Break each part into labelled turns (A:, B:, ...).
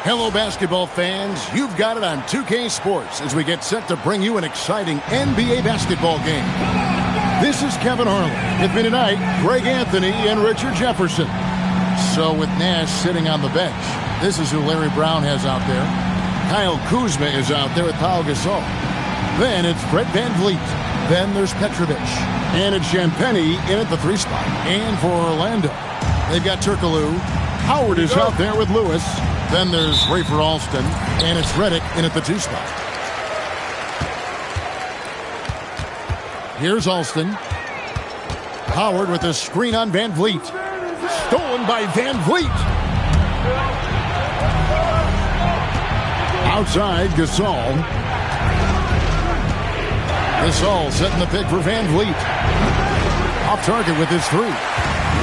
A: Hello, basketball fans. You've got it on 2K Sports as we get set to bring you an exciting NBA basketball game. This is Kevin Harlan. With me tonight, Greg Anthony and Richard Jefferson. So with Nash sitting on the bench, this is who Larry Brown has out there. Kyle Kuzma is out there with Pau Gasol. Then it's Fred VanVleet. Then there's Petrovic. And it's Champagnie in at the 3 spot. And for Orlando, they've got Turkoglu. Howard is out there with Lewis. Then there's Rafer Alston. And it's Redick in at the 2 spot. Here's Alston. Howard with a screen on VanVleet. Stolen by VanVleet. Outside, Gasol. Gasol setting the pick for VanVleet. Off target with his 3.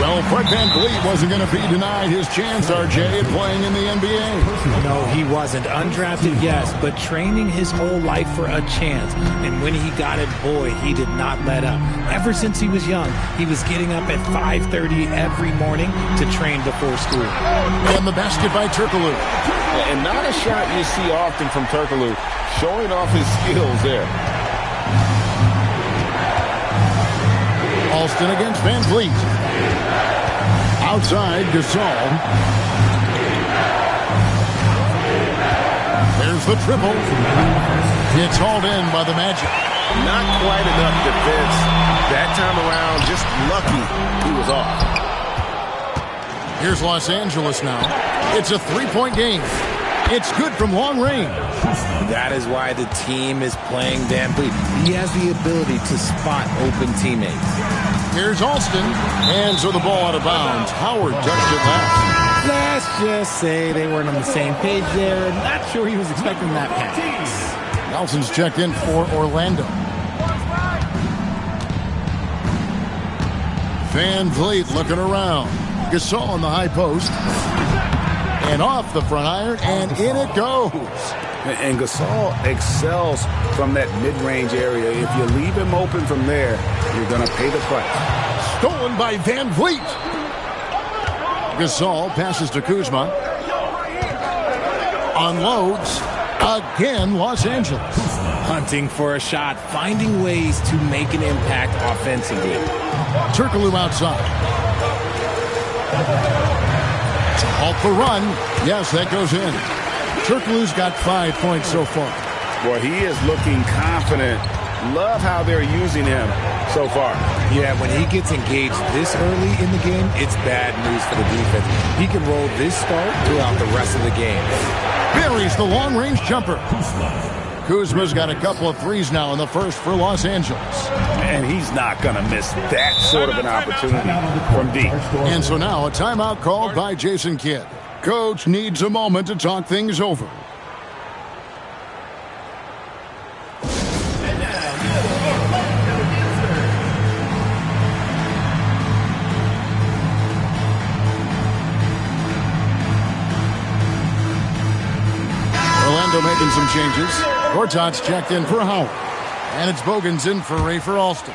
A: Well, Fred VanVleet wasn't going to be denied his chance, RJ, at playing in the NBA.
B: No, he wasn't. Undrafted, yes, but training his whole life for a chance. And when he got it, boy, he did not let up. Ever since he was young, he was getting up at 5:30 every morning to train before school.
A: And the basket by Turkoglu.
C: And not a shot you see often from Turkoglu, showing off his skills there.
A: Alston against VanVleet. Outside, Gasol. There's the triple. It's hauled in by the Magic.
C: Not quite enough defense. That time around, just lucky he was off.
A: Here's Los Angeles now. It's a 3-point game. It's good from long range.
B: That is why the team is playing VanVleet. He has the ability to spot open teammates.
A: Here's Alston. And so the ball out of bounds. Howard touched it last.
B: Let's just say they weren't on the same page there. Not sure he was expecting that pass.
A: Nelson's checked in for Orlando. VanVleet looking around. Gasol on the high post. And off the front iron, and in it goes.
D: And Gasol excels from that mid-range area. If you leave him open from there, you're going to pay the price.
A: Stolen by VanVleet. Gasol passes to Kuzma. Unloads. Again, Los Angeles.
B: Hunting for a shot, finding ways to make an impact offensively.
A: Turkoglu outside. To halt the run. Yes, that goes in. Turkoglu's got 5 points so far.
D: Boy, he is looking confident. Love how they're using him so far.
B: Yeah, when he gets engaged this early in the game, it's bad news for the defense. He can roll this start throughout the rest of the game.
A: Buries the long-range jumper. Kuzma's got a couple of threes now in the first for Los Angeles.
D: And he's not going to miss that sort of an opportunity from deep.
A: And so now a timeout called by Jason Kidd. Coach needs a moment to talk things over. Orlando making some changes. Gortat's checked in for Howard. And it's Bogan's in for Rafer Alston.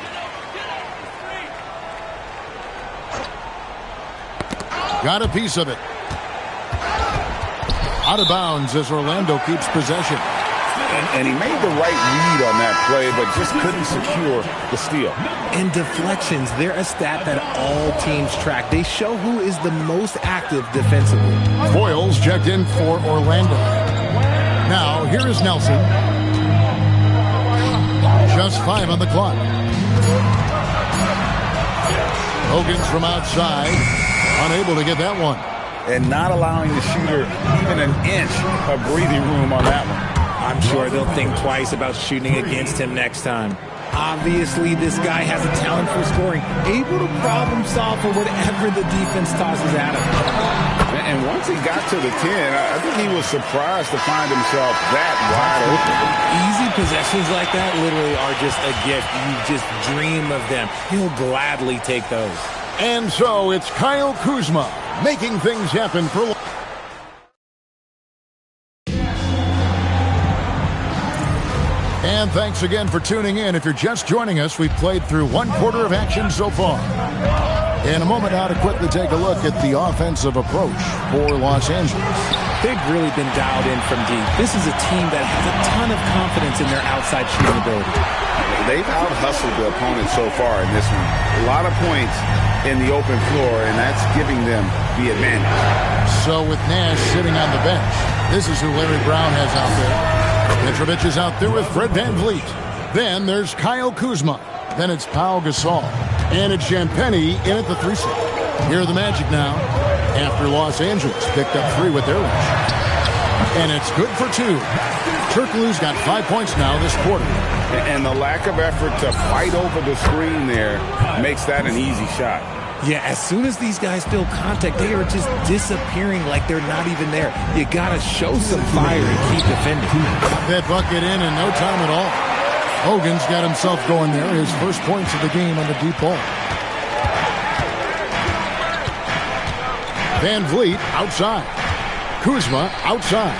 A: Got a piece of it. Out of bounds as Orlando keeps possession.
D: And he made the right read on that play, but just couldn't secure the steal.
B: And deflections, they're a stat that all teams track. They show who is the most active defensively.
A: Boyles checked in for Orlando. Now, here is Nelson. Just 5 on the clock. Hogan's from outside. Unable to get that one.
D: And not allowing the shooter even an inch of breathing room on that one.
B: I'm sure they'll think twice about shooting against him next time. Obviously, this guy has a talent for scoring, able to problem solve for whatever the defense tosses at him.
D: And once he got to the 10, I think he was surprised to find himself that wide open.
B: Easy possessions like that literally are just a gift. You just dream of them. He'll gladly take those.
A: And so it's Kyle Kuzma making things happen for... And thanks again for tuning in. If you're just joining us, we've played through 1/4 of action so far. And a moment now to quickly take a look at the offensive approach for Los Angeles.
B: They've really been dialed in from deep. This is a team that has a ton of confidence in their outside shooting ability.
D: They've out-hustled the opponent so far in this one. A lot of points in the open floor, and that's giving them the advantage.
A: So with Nash sitting on the bench, this is who Larry Brown has out there. Mitrovic is out there with Fred VanVleet. Then there's Kyle Kuzma. Then it's Pau Gasol. And it's Champagny in at the 3 slot. Here are the Magic now, after Los Angeles picked up 3 with their lunch. And it's good for 2. Turkoglu's got 5 points now this quarter.
D: And the lack of effort to fight over the screen there makes that an easy shot.
B: Yeah, as soon as these guys feel contact, they are just disappearing like they're not even there. You got to show some fire and keep defending.
A: That bucket in no time at all. Hogan's got himself going there. His first points of the game on the deep ball. VanVleet outside. Kuzma outside.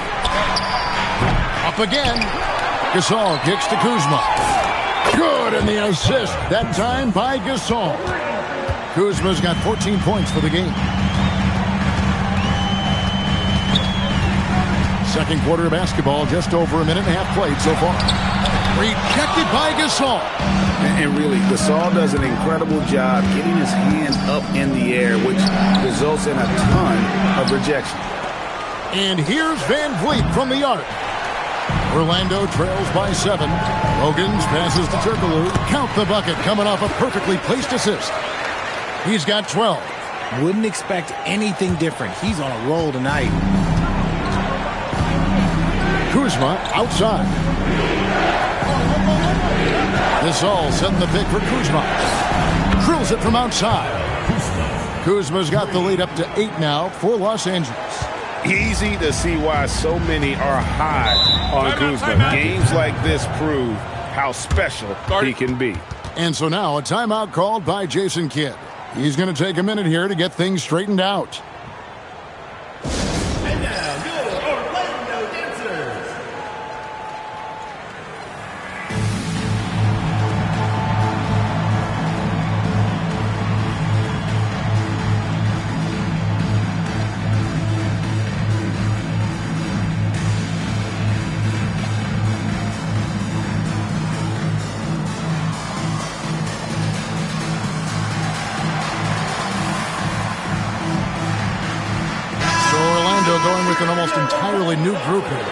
A: Up again. Gasol kicks to Kuzma. Good, and the assist, that time by Gasol. Kuzma's got 14 points for the game. Second quarter of basketball, just over a minute and a half played so far. Rejected by Gasol.
D: And really, Gasol does an incredible job getting his hands up in the air, which results in a ton of rejection.
A: And here's VanVleet from the arc. Orlando trails by 7. Hogan's passes to Turkoglu. Count the bucket, coming off a perfectly placed assist. He's got 12.
B: Wouldn't expect anything different. He's on a roll tonight.
A: Kuzma outside. Gasol setting the pick for Kuzma. Drills it from outside. Kuzma's got the lead up to 8 now for Los Angeles.
D: Easy to see why so many are high on Kuzma. Games like this prove how special he can be.
A: And so now a timeout called by Jason Kidd. He's going to take a minute here to get things straightened out.
E: And now, your Orlando Dancers.
A: Going with an almost entirely new group here.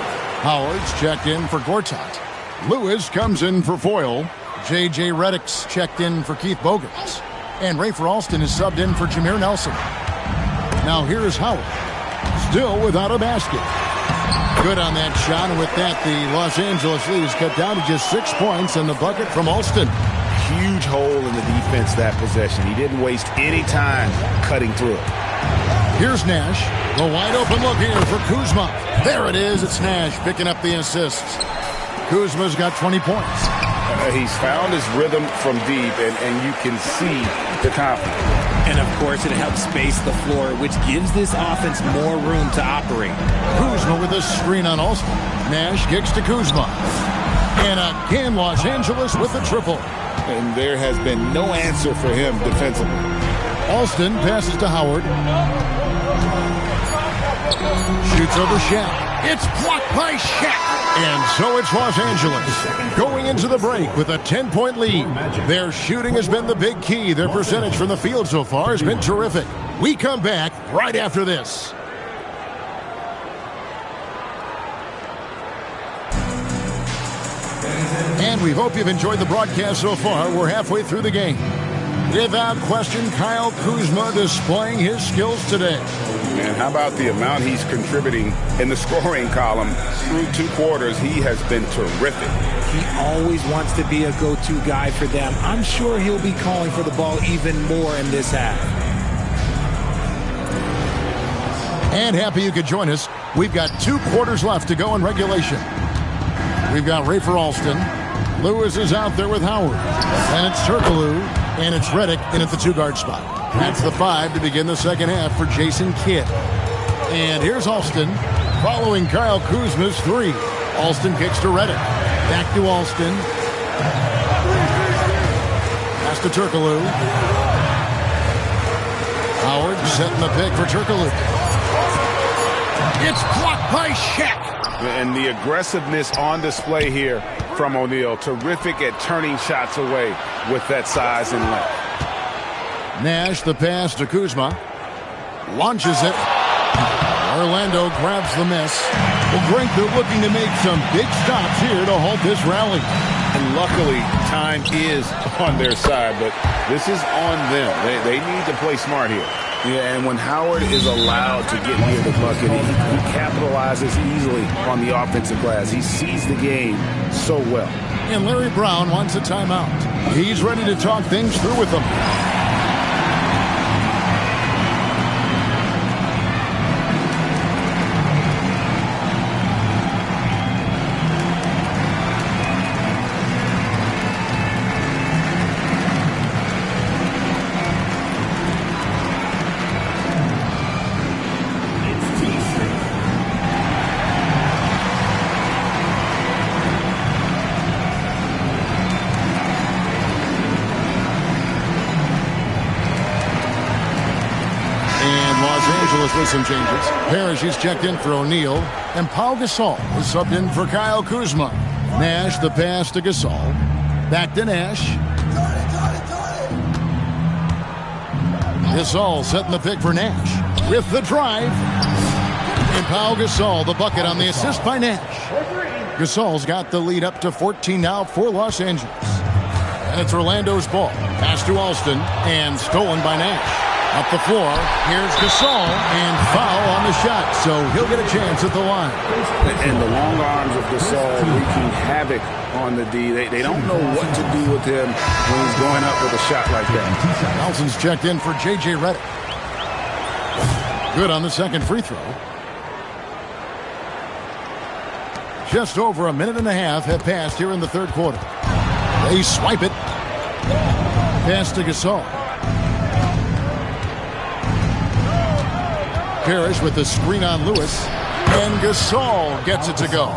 A: Howard's checked in for Gortat. Lewis comes in for Foyle. J.J. Redick's checked in for Keith Bogans. And Rafer Alston is subbed in for Jameer Nelson. Now here's Howard. Still without a basket. Good on that shot, and with that, the Los Angeles lead is cut down to just 6 points, and the bucket from Alston.
D: Huge hole in the defense that possession. He didn't waste any time cutting through it.
A: Here's Nash. The wide open look here for Kuzma. There it is. It's Nash picking up the assists. Kuzma's got 20 points.
D: He's found his rhythm from deep, and you can see the confidence.
B: And, of course, it helps space the floor, which gives this offense more room to operate.
A: Kuzma with a screen on Alston. Nash kicks to Kuzma. And again, Los Angeles with the triple.
D: And there has been no answer for him defensively.
A: Alston passes to Howard. Shoots over Shaq. It's blocked by Shaq. And so it's Los Angeles going into the break with a 10-point lead. Their shooting has been the big key. Their percentage from the field so far has been terrific. We come back right after this. And we hope you've enjoyed the broadcast so far. We're halfway through the game. Without question, Kyle Kuzma displaying his skills today.
D: Man, how about the amount he's contributing in the scoring column through 2 quarters? He has been terrific.
B: He always wants to be a go-to guy for them. I'm sure he'll be calling for the ball even more in this half.
A: And happy you could join us. We've got 2 quarters left to go in regulation. We've got Rafer Alston. Lewis is out there with Howard. And it's Turkoglu. And it's Redick in at the 2-guard spot. That's the 5 to begin the second half for Jason Kidd. And here's Alston following Kyle Kuzma's 3. Alston kicks to Redick. Back to Alston. Pass to Turkoglu. Howard setting the pick for Turkoglu. It's blocked by Shaq.
D: And the aggressiveness on display here from O'Neal. Terrific at turning shots away with that size and length.
A: Nash the pass to Kuzma. Launches it. Orlando grabs the miss. Well, Greg, they're looking to make some big stops here to halt this rally.
D: And luckily, time is on their side, but this is on them. They need to play smart here. Yeah, and when Howard is allowed to get near the bucket, he capitalizes easily on the offensive glass. He sees the game so well.
A: And Larry Brown wants a timeout. He's ready to talk things through with them. With some changes. Parrish is checked in for O'Neal, and Pau Gasol is subbed in for Kyle Kuzma. Nash the pass to Gasol. Back to Nash. Gasol setting the pick for Nash. With the drive. And Pau Gasol the bucket on the assist by Nash. Gasol's got the lead up to 14 now for Los Angeles. And it's Orlando's ball. Pass to Alston and stolen by Nash. Up the floor, here's Gasol, and foul on the shot, so he'll get a chance at the line.
D: And the long arms of Gasol wreaking havoc on the D. They don't know what to do with him when he's going up with a shot like that.
A: Nelson's checked in for J.J. Redick. Good on the second free throw. Just over a minute and a half have passed here in the third quarter. They swipe it. Pass to Gasol. Parrish with the screen on Lewis, and Gasol gets it to go.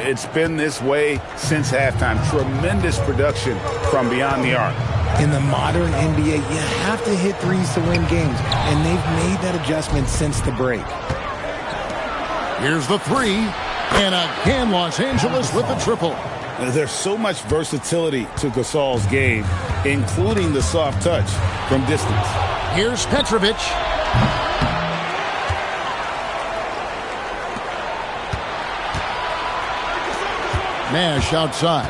D: It's been this way since halftime. Tremendous production from beyond the arc.
B: In the modern NBA, you have to hit threes to win games, and they've made that adjustment since the break.
A: Here's the three, and again Los Angeles with the triple.
D: There's so much versatility to Gasol's game, including the soft touch from distance.
A: Here's Petrovic. Nash outside.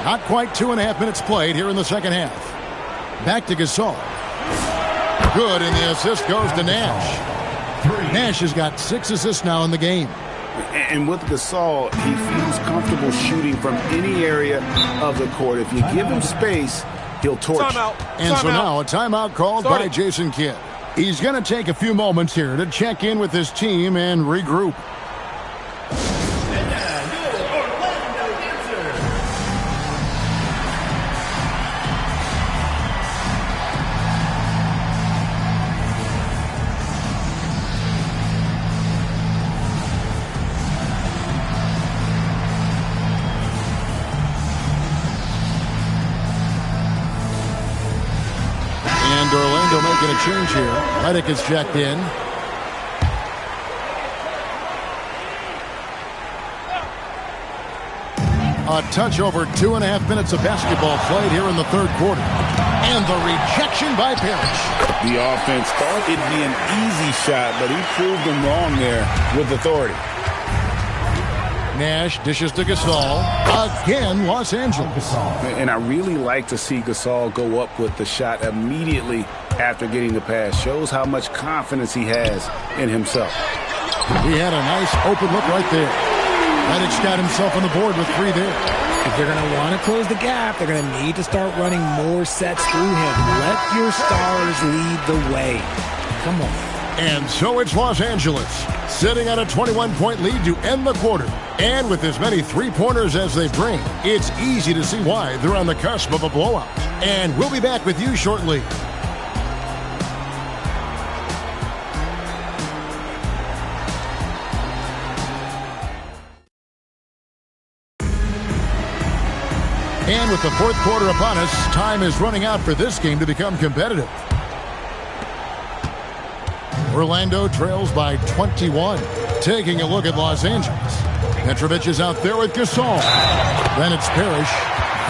A: Not quite 2.5 minutes played here in the second half. Back to Gasol. Good, and the assist goes to Nash. Nash has got 6 assists now in the game.
D: And with Gasol, he feels comfortable shooting from any area of the court. If you give him space, he'll torch.
A: And so now a timeout called by Jason Kidd. He's going to take a few moments here to check in with his team and regroup.
E: And now, your Orlando Dancers.
A: And Orlando making a change here. Redick is checked in. A touch over 2.5 minutes of basketball played here in the third quarter. And the rejection by Parrish.
D: The offense thought it'd be an easy shot, but he proved them wrong there with authority.
A: Nash dishes to Gasol. Again, Los Angeles.
D: And I really like to see Gasol go up with the shot immediately after getting the pass. Shows how much confidence he has in himself.
A: He had a nice open look right there. Redick's got himself on the board with 3 there.
B: If they're going to want to close the gap, they're going to need to start running more sets through him. Let your stars lead the way. Come on.
A: And so it's Los Angeles, sitting at a 21-point lead to end the quarter. And with as many three-pointers as they bring, it's easy to see why they're on the cusp of a blowout. And we'll be back with you shortly. And with the fourth quarter upon us, time is running out for this game to become competitive. Orlando trails by 21. Taking a look at Los Angeles. Petrovic is out there with Gasol. Then it's Parrish.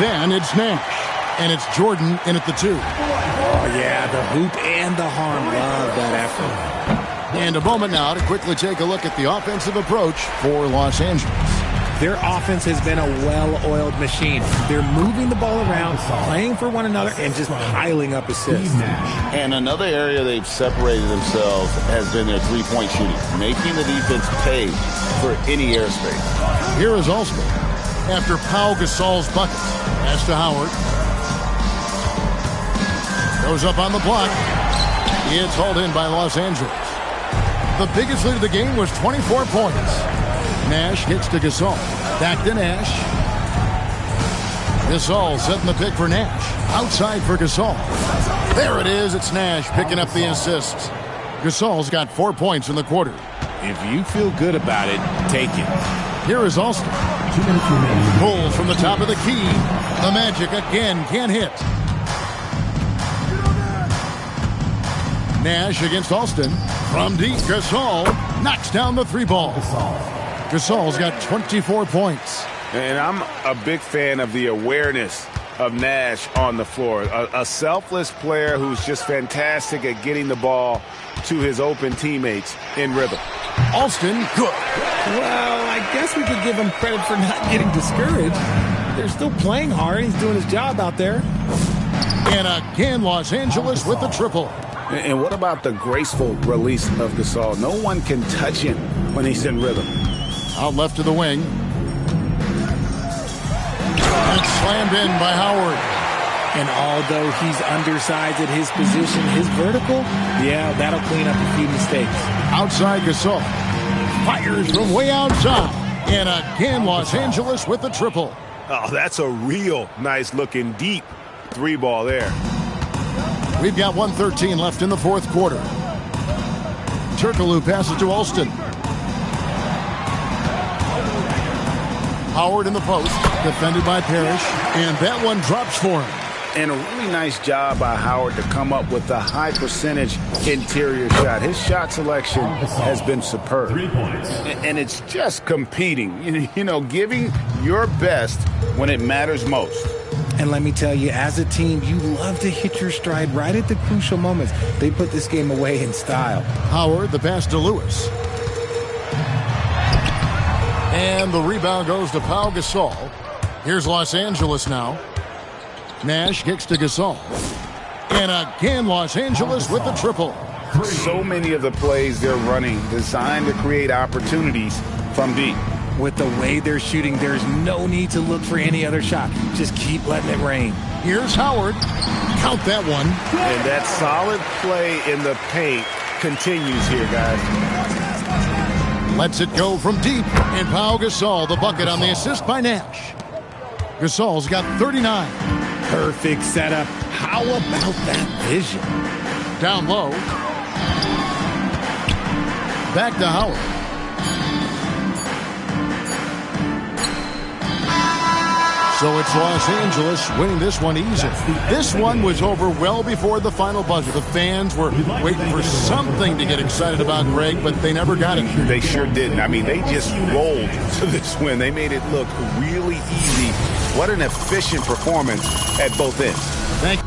A: Then it's Nash. And it's Jordan in at the 2.
B: Oh, yeah, the hoop and the harm. Love that effort.
A: And a moment now to quickly take a look at the offensive approach for Los Angeles.
B: Their offense has been a well-oiled machine. They're moving the ball around, playing for one another, and just piling up assists.
D: And another area they've separated themselves has been their three-point shooting, making the defense pay for any airspace.
A: Here is Alston after Pau Gasol's bucket. Pass to Howard. Goes up on the block. It's hauled in by Los Angeles. The biggest lead of the game was 24 points. Nash gets to Gasol. Back to Nash. Gasol setting the pick for Nash. Outside for Gasol. There it is. It's Nash picking up the assist. Gasol's got 4 points in the quarter.
D: If you feel good about it, take it.
A: Here is Alston. Pull from the top of the key. The Magic again can't hit. Nash against Alston. From deep, Gasol knocks down the 3-ball. Gasol's got 24 points.
D: And I'm a big fan of the awareness of Nash on the floor. A selfless player who's just fantastic at getting the ball to his open teammates in rhythm.
A: Alston, good.
B: Well, I guess we could give him credit for not getting discouraged. They're still playing hard. He's doing his job out there.
A: And again, Los Angeles with the triple.
D: And what about the graceful release of Gasol? No one can touch him when he's in rhythm.
A: Out left to the wing. And slammed in by Howard.
B: And although he's undersized at his position, his vertical, yeah, that'll clean up a few mistakes.
A: Outside Gasol. Fires from way outside. And again, Los Angeles with the triple.
C: Oh, that's a real nice looking deep 3-ball there.
A: We've got 1:13 left in the fourth quarter. Turkoglu passes to Alston. Howard in the post, defended by Parrish, and that one drops for him.
D: And a really nice job by Howard to come up with a high percentage interior shot. His shot selection has been superb.
E: 3 points.
D: And it's just competing, you know, giving your best when it matters most.
B: And let me tell you, as a team, you love to hit your stride right at the crucial moments. They put this game away in style.
A: Howard, the pass to Lewis. And the rebound goes to Pau Gasol. Here's Los Angeles now. Nash kicks to Gasol. And again, Los Angeles with the triple.
D: So many of the plays they're running designed to create opportunities from deep.
B: With the way they're shooting, there's no need to look for any other shot. Just keep letting it rain.
A: Here's Howard. Count that one.
C: And that solid play in the paint continues here, guys.
A: Lets it go from deep. And Pau Gasol, the bucket on the assist by Nash. Gasol's got 39.
B: Perfect setup. How about that vision?
A: Down low. Back to Howard. So it's Los Angeles winning this one easy. This one was over well before the final buzzer. The fans were waiting for something to get excited about, Greg, but they never got it.
D: They sure didn't. I mean, they just rolled to this win. They made it look really easy. What an efficient performance at both ends.
A: Thank you.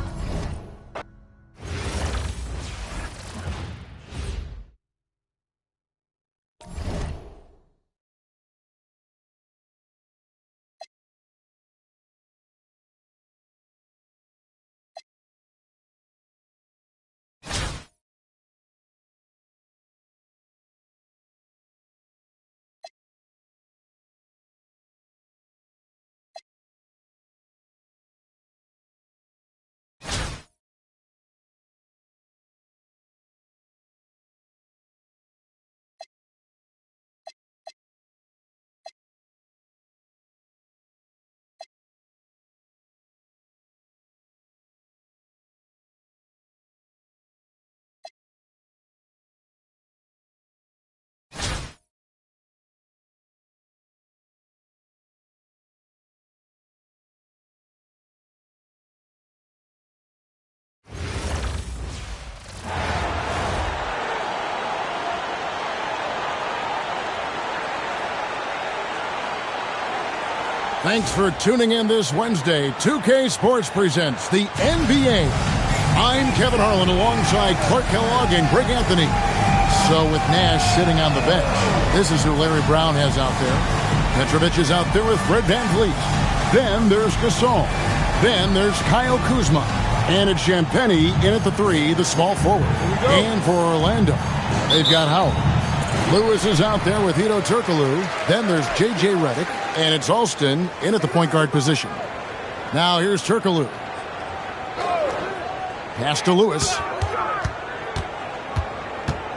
A: Thanks for tuning in this Wednesday. 2K Sports presents the NBA. I'm Kevin Harlan alongside Clark Kellogg and Greg Anthony. So with Nash sitting on the bench, this is who Larry Brown has out there. Petrovic is out there with Fred VanVleet. Then there's Gasol. Then there's Kyle Kuzma. And it's Champagnie in at the 3, the small forward. And for Orlando, they've got Howard. Lewis is out there with Hedo Turkoglu. Then there's J.J. Redick. And it's Alston in at the point guard position. Now here's Turkoglu. Pass to Lewis.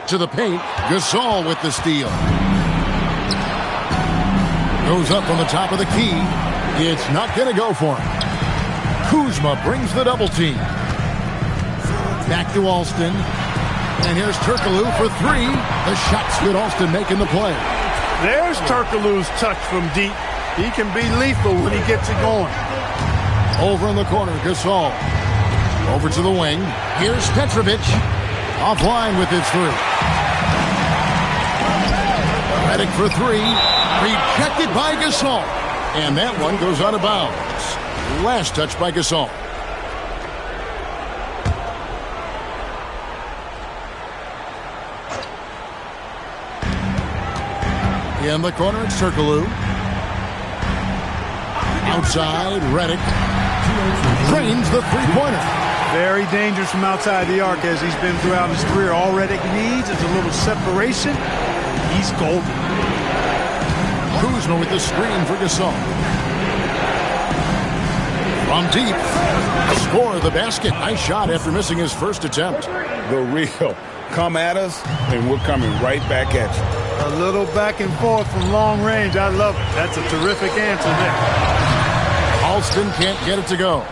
A: To the paint. Gasol with the steal. Goes up on the top of the key. It's not going to go for him. Kuzma brings the double team. Back to Alston. And here's Turkoglu for 3. The shot's good. Alston making the play.
F: There's Turkoglu's touch from deep. He can be lethal when he gets it going.
A: Over in the corner, Gasol. Over to the wing. Here's Petrovic. Offline with his 3. Redick for 3. Rejected by Gasol. And that one goes out of bounds. Last touch by Gasol. In the corner, it's Turkoglu. Outside, Redick. Drains the three-pointer.
F: Very dangerous from outside the arc as he's been throughout his career. All Redick needs is a little separation. He's golden.
A: Kuzma with the screen for Gasol. From deep. Score the basket. Nice shot after missing his first attempt.
D: The real. Come at us, and we're coming right back at you.
F: A little back and forth from long range. I love it. That's a terrific answer there.
A: Alston can't get it to go.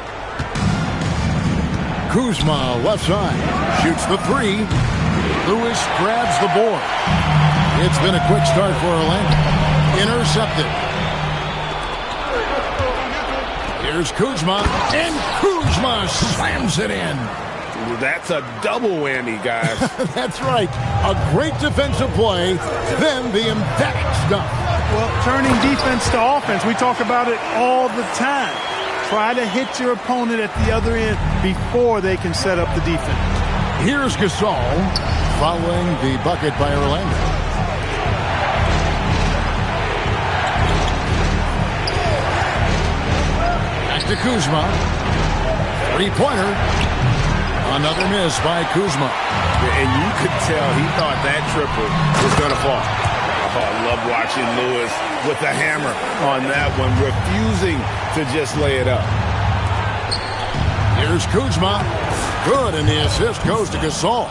A: Kuzma, left side. Shoots the 3. Lewis grabs the board. It's been a quick start for Orlando. Intercepted. Here's Kuzma. And Kuzma slams it in.
D: That's a double whammy, guys.
A: That's right. A great defensive play, then the emphatic stuff.
F: Well, turning defense to offense, we talk about it all the time. Try to hit your opponent at the other end before they can set up the defense.
A: Here's Gasol following the bucket by Orlando. Back to Kuzma. Three-pointer. Another miss by Kuzma.
D: And you could tell he thought that triple was going to fall. Oh, I love watching Lewis with the hammer on that one, refusing to just lay it up.
A: Here's Kuzma. Good, and the assist goes to Gasol.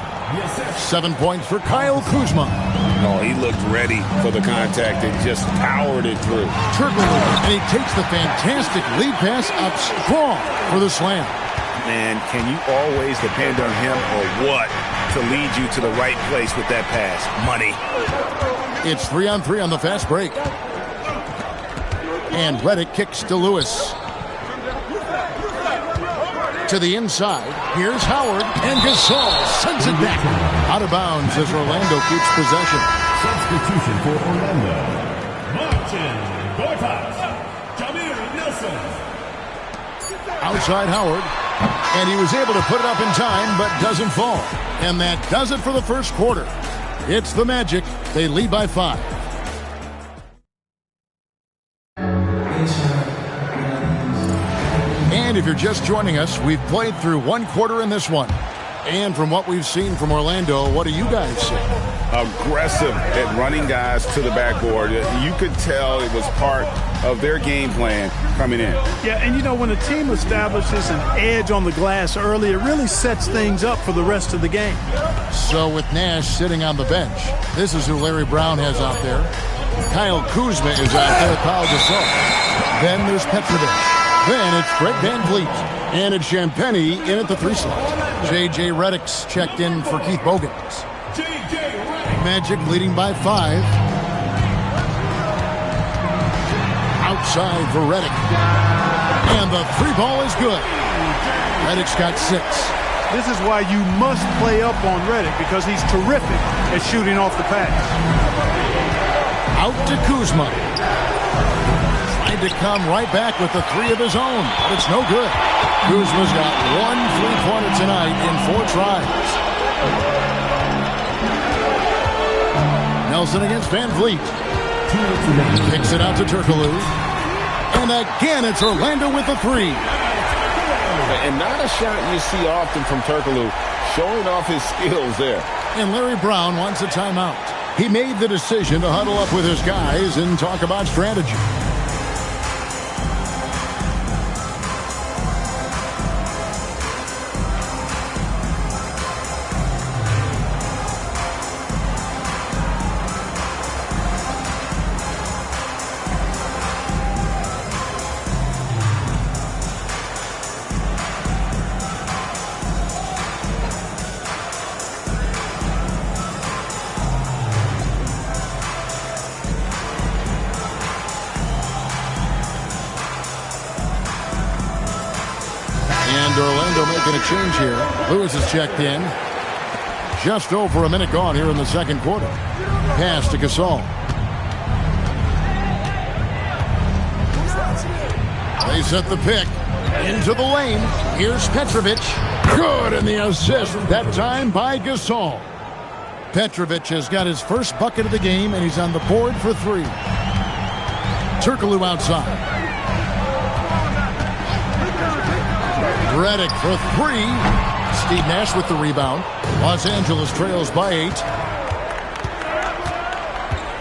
A: 7 points for Kyle Kuzma.
D: Oh, he looked ready for the contact and just powered it through.
A: Turkoglu, and he takes the fantastic lead pass up strong for the slam.
D: And can you always depend on him or what to lead you to the right place with that pass? Money.
A: It's 3-on-3 on the fast break. And Redick kicks to Lewis. To the inside. Here's Howard. And Gasol sends it back. Out of bounds as Orlando keeps possession.
E: Substitution for Orlando. Martin Gortat. Jameer Nelson.
A: Outside Howard. And he was able to put it up in time, but doesn't fall. And that does it for the first quarter. It's the Magic. They lead by 5. And if you're just joining us, we've played through one quarter in this one. And from what we've seen from Orlando, what do you guys see?
D: Aggressive at running guys to the backboard. You could tell it was part of their game plan coming in.
F: Yeah, and you know, when a team establishes an edge on the glass early, it really sets things up for the rest of the game.
A: So with Nash sitting on the bench, this is who Larry Brown has out there. Kyle Kuzma is out there with Pau Gasol. Then there's Petrovic. Then it's Fred VanVleet. And it's Champagnie in at the 3 slot. J.J. Redick's checked in for Keith Bogans. Magic leading by 5. Outside for Redick. And the 3 ball is good. Redick's got 6.
F: This is why you must play up on Redick, because he's terrific at shooting off the pass.
A: Out to Kuzma. Tried to come right back with the three of his own, but it's no good. Kuzma's got one three-pointer tonight in 4 tries. Nelson against Van Vliet. Kicks it out to Turkoglu. And again, it's Orlando with the three.
D: And not a shot you see often from Turkoglu, showing off his skills there.
A: And Larry Brown wants a timeout. He made the decision to huddle up with his guys and talk about strategy. Orlando making a change here. Lewis is checked in. Just over a minute gone here in the second quarter. Pass to Gasol. They set the pick into the lane. Here's Petrovic. Good, and the assist that time by Gasol. Petrovic has got his first bucket of the game, and he's on the board for 3. Turkoglu outside. Redick for 3. Steve Nash with the rebound. Los Angeles trails by 8.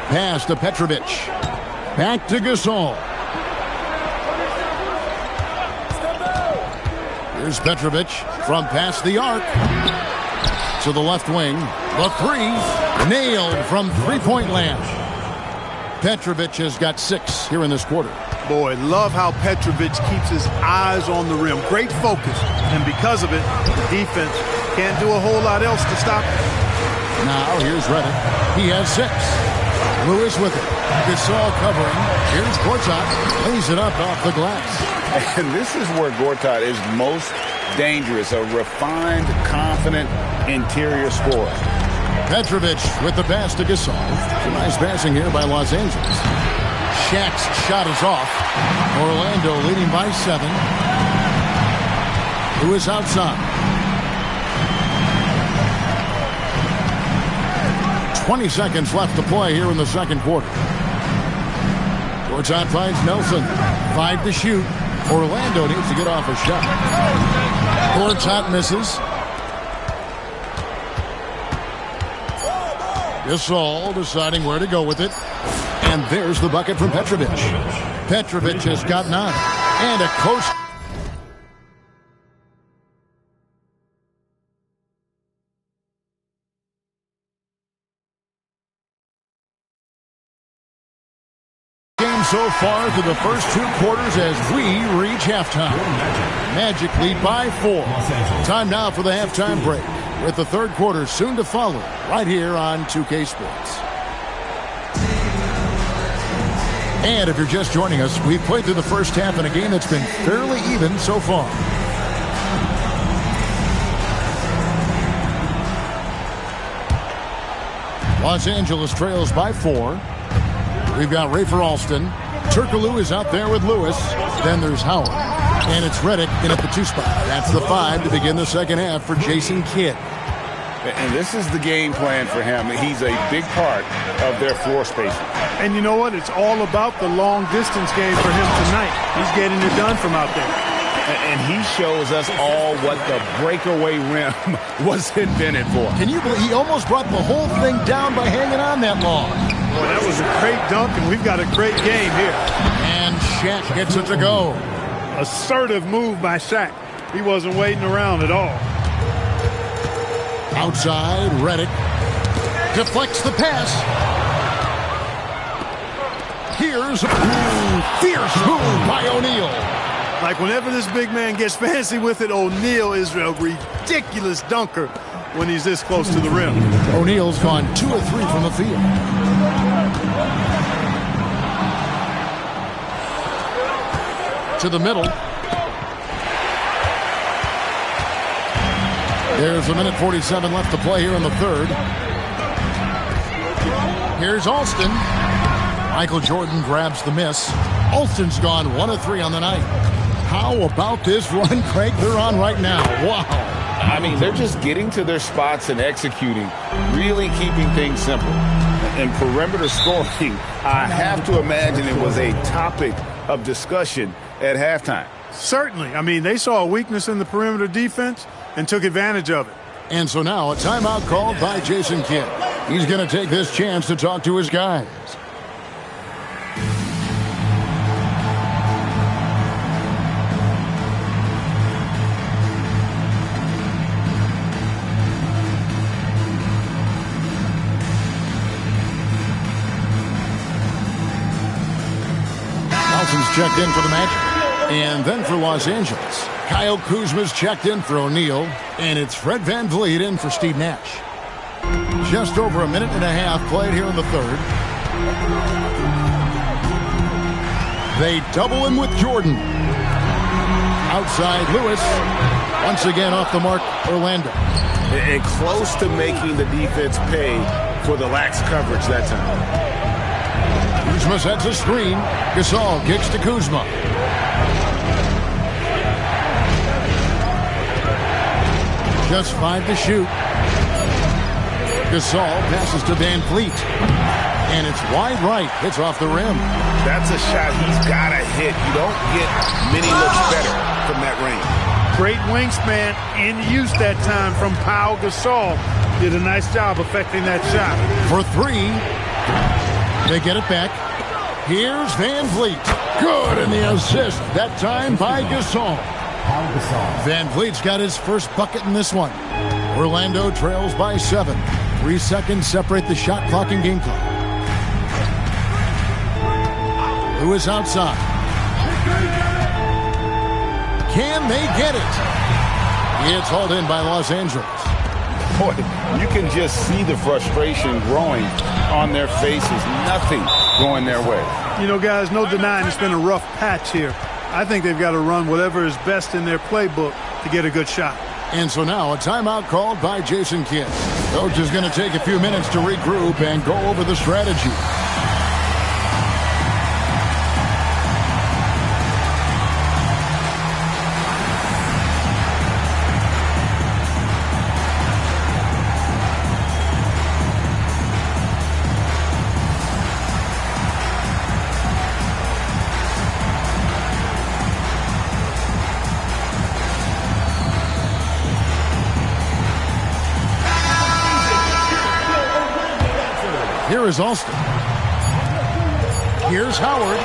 A: Pass to Petrovic. Back to Gasol. Here's Petrovic from past the arc. To the left wing. The 3. Nailed from three-point land. Petrovic has got 6 here in this quarter.
F: Boy, love how Petrovic keeps his eyes on the rim. Great focus. And because of it, the defense can't do a whole lot else to stop it.
A: Now, here's Redick. He has 6. Lewis with it. Gasol covering. Here's Gortat. Lays it up off the glass.
D: And this is where Gortat is most dangerous. A refined, confident interior scorer.
A: Petrovic with the pass to Gasol. Some nice passing here by Los Angeles. Shaq's shot is off. Orlando leading by 7. Lewis outside. 20 seconds left to play here in the second quarter. Gortat finds Nelson. 5 to shoot. Orlando needs to get off a shot. Gortat misses. Gasol deciding where to go with it. And there's the bucket from Petrovic. Petrovic has got 9. And a close game so far through the first 2 quarters as we reach halftime. Magic lead by 4. Time now for the halftime break, with the third quarter soon to follow right here on 2K Sports. And if you're just joining us, we've played through the first half in a game that's been fairly even so far. Los Angeles trails by 4. We've got Rafer Alston. Turkoglu is out there with Lewis. Then there's Howard. And it's Redick in at the 2 spot. That's the 5 to begin the second half for Jason Kidd.
D: And this is the game plan for him. He's a big part of their floor spacing.
F: And you know what? It's all about the long-distance game for him tonight. He's getting it done from out there.
D: And he shows us all what the breakaway rim was invented for.
A: Can you believe he almost brought the whole thing down by hanging on that long?
F: Boy, that was a great dunk, and we've got a great game here.
A: And Shaq gets it to go.
F: Assertive move by Shaq. He wasn't waiting around at all.
A: Outside, Redick deflects the pass. Here's a fierce move by O'Neal.
F: Like whenever this big man gets fancy with it, O'Neal is a ridiculous dunker when he's this close to the rim.
A: O'Neal's gone 2 of 3 from the field. To the middle. There's a minute 47 left to play here in the third. Here's Alston. Michael Jordan grabs the miss. Alston's gone 1 of 3 on the night. How about this run, Craig, they're on right now? Wow.
D: I mean, they're just getting to their spots and executing, really keeping things simple. And perimeter scoring, I have to imagine it was a topic of discussion at halftime.
F: Certainly. I mean, they saw a weakness in the perimeter defense and took advantage of it.
A: And so now a timeout called by Jason Kidd. He's going to take this chance to talk to his guys. Nelson's checked in for the Magic. And then for Los Angeles, Kyle Kuzma's checked in for O'Neal, and it's Fred VanVleet in for Steve Nash. Just over a minute and a half played here in the third. They double him with Jordan. Outside Lewis, once again off the mark, Orlando.
D: And close to making the defense pay for the lax coverage that time.
A: Kuzma sets a screen. Gasol kicks to Kuzma. Just 5 to shoot. Gasol passes to VanVleet. And it's wide right. Hits off the rim.
D: That's a shot he's got to hit. You don't get many looks better from that range.
F: Great wingspan in use that time from Pau Gasol. Did a nice job affecting that shot.
A: For 3. They get it back. Here's VanVleet. Good, and the assist. That time by Gasol. VanVleet's got his first bucket in this one. Orlando trails by 7. 3 seconds separate the shot clock and game clock. Lewis outside. Can they get it? It's hauled in by Los Angeles.
D: Boy, you can just see the frustration growing on their faces. Nothing going their way.
F: You know, guys, no denying it's been a rough patch here. I think they've got to run whatever is best in their playbook to get a good shot.
A: And so now a timeout called by Jason Kidd. Coach is going to take a few minutes to regroup and go over the strategy. Here is Alston. Here's Howard.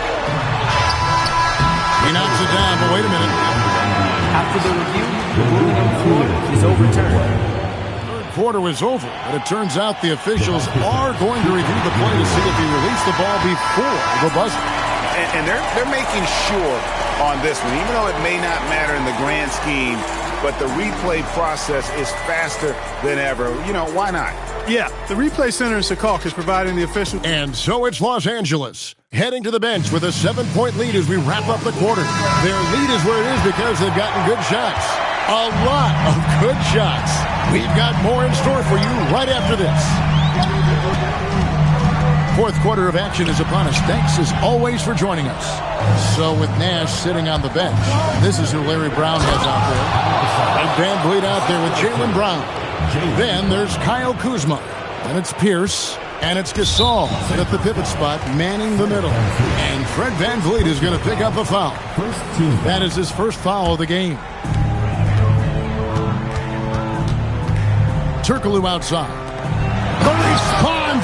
A: He knocks it down, but wait a minute.
G: After the review, the ruling on the floor is overturned.
A: Third quarter was over, but it turns out the officials are going to review the play to see if he released the ball before the buzzer.
D: And they're making sure on this one, even though it may not matter in the grand scheme, but the replay process is faster than ever. You know, why not?
F: Yeah, the replay center in Secaucus is providing the official.
A: And so it's Los Angeles heading to the bench with a 7-point lead as we wrap up the quarter. Their lead is where it is because they've gotten good shots. A lot of good shots. We've got more in store for you right after this. Fourth quarter of action is upon us. Thanks as always for joining us. So with Nash sitting on the bench, this is who Larry Brown has out there. And VanVleet out there with Jaylen Brown. Then there's Kyle Kuzma. And it's Pierce. And it's Gasol at the pivot spot, manning the middle. And Fred VanVleet is going to pick up a foul. That is his first foul of the game. Turkoglu outside. The response,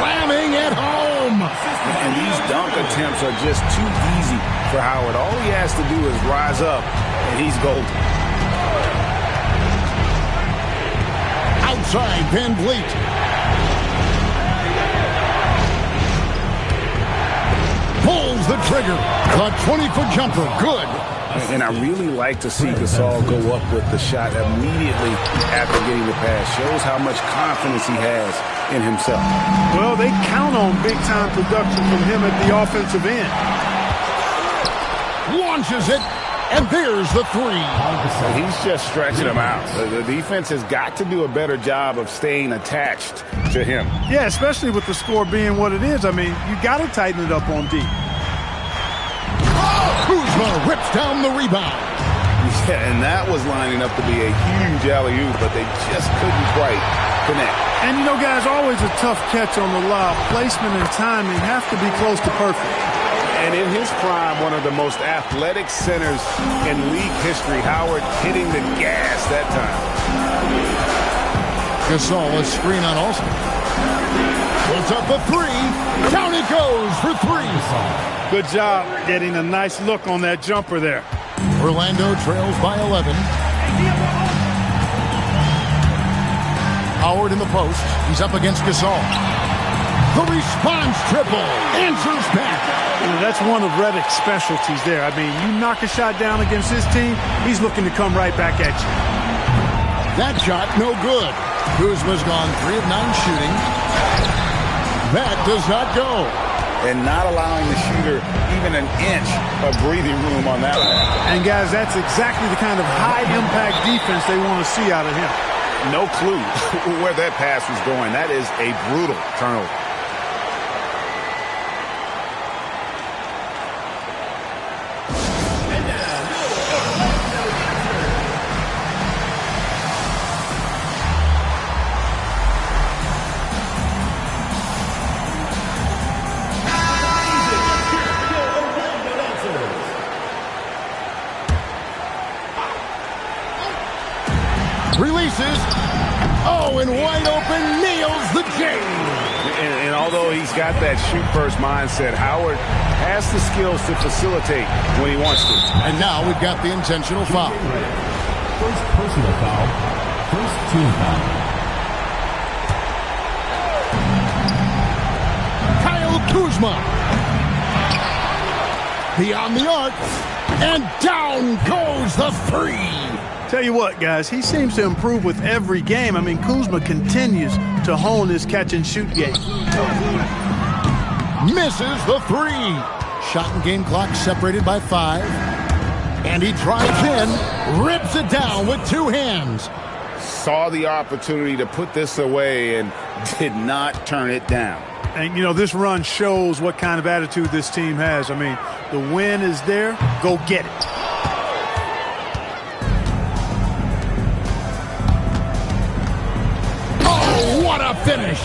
A: slamming at home.
D: And these dunk attempts are just too easy for Howard. All he has to do is rise up, and he's golden.
A: Outside, VanVleet. Pulls the trigger. A 20-foot jumper. Good.
D: And I really like to see Gasol go up with the shot immediately after getting the pass. Shows how much confidence he has in himself.
F: Well, they count on big-time production from him at the offensive end.
A: Launches it. And there's the three.
D: He's just stretching him out. The defense has got to do a better job of staying attached to him.
F: Yeah, especially with the score being what it is. I mean, you got to tighten it up on D.
A: Kuzma rips down the rebound.
D: Yeah, and that was lining up to be a huge alley-oop, but they just couldn't quite connect.
F: And, you know, guys, always a tough catch on the lob. Placement and timing have to be close to perfect.
D: And in his prime, one of the most athletic centers in league history, Howard hitting the gas that time.
A: Gasol, a screen on Alston. Puts up a three. Down he goes for three.
F: Good job getting a nice look on that jumper there.
A: Orlando trails by 11. Howard in the post. He's up against Gasol. The response triple. Answers back.
F: That's one of Redick's specialties there. I mean, you knock a shot down against his team, he's looking to come right back at you.
A: That shot, no good. Kuzma's gone 3 of 9 shooting. That does not go.
D: And not allowing the shooter even an inch of breathing room on that one.
F: And, guys, that's exactly the kind of high-impact defense they want to see out of him.
D: No clue where that pass was going. That is a brutal turnover.
A: Releases. Oh, and wide open, nails the J.
D: And although he's got that shoot-first mindset, Howard has the skills to facilitate when he wants to.
A: And now we've got the intentional foul.
E: First personal foul. First team foul.
A: Kyle Kuzma. Beyond the arc. And down goes the three.
F: Tell you what, guys, he seems to improve with every game. I mean, Kuzma continues to hone his catch-and-shoot game.
A: Misses the three. Shot and game clock separated by 5. And he drives in, rips it down with 2 hands.
D: Saw the opportunity to put this away and did not turn it down.
F: And, you know, this run shows what kind of attitude this team has. I mean, the win is there. Go get it.
A: What a finish!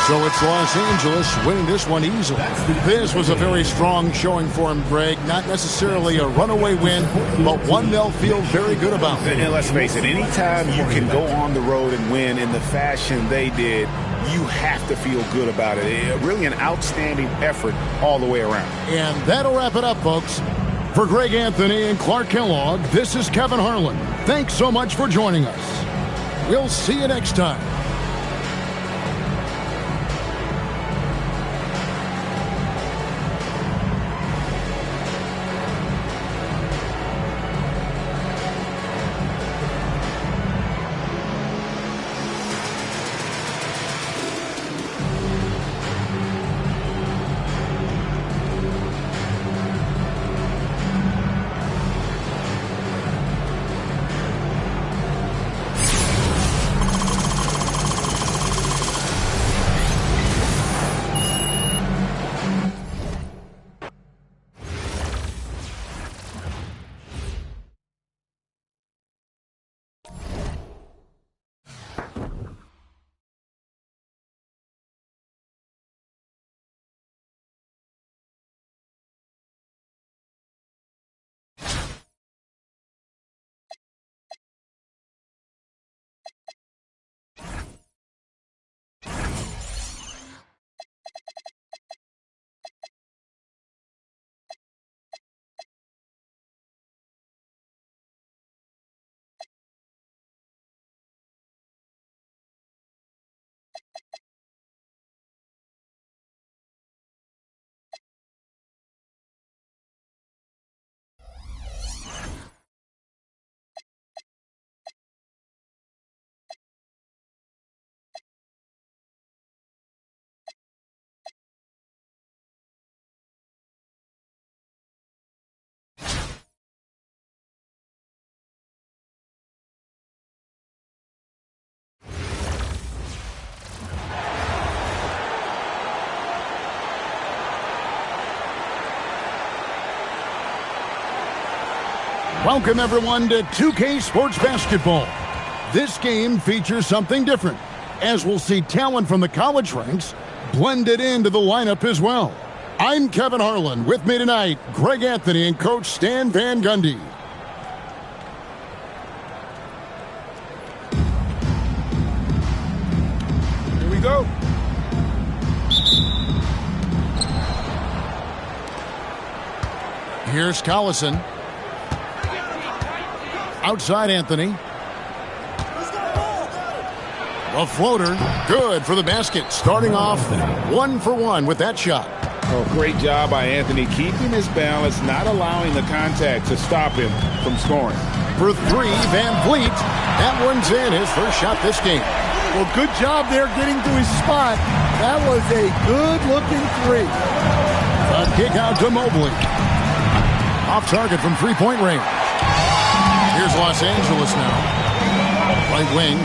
A: So it's Los Angeles winning this one easily. This was a very strong showing for him, Greg. Not necessarily a runaway win, but one they'll feel very good about.
D: And let's face it, anytime you can go on the road and win in the fashion they did, you have to feel good about it. Really an outstanding effort all the way around.
A: And that'll wrap it up, folks. For Greg Anthony and Clark Kellogg, this is Kevin Harlan. Thanks so much for joining us. We'll see you next time. Welcome, everyone, to 2K Sports Basketball. This game features something different, as we'll see talent from the college ranks blended into the lineup as well. I'm Kevin Harlan. With me tonight, Greg Anthony and Coach Stan Van Gundy.
D: Here we go.
A: Here's Collison. Outside Anthony. A floater. Good for the basket. Starting off 1 for 1 with that shot.
D: Oh, great job by Anthony, keeping his balance, not allowing the contact to stop him from scoring.
A: For 3, Van Vliet. That one's in, his first shot this game.
F: Well, good job there getting to his spot. That was a good-looking 3.
A: A kick out to Mobley. Off target from three-point range. Here's Los Angeles now. Right wing.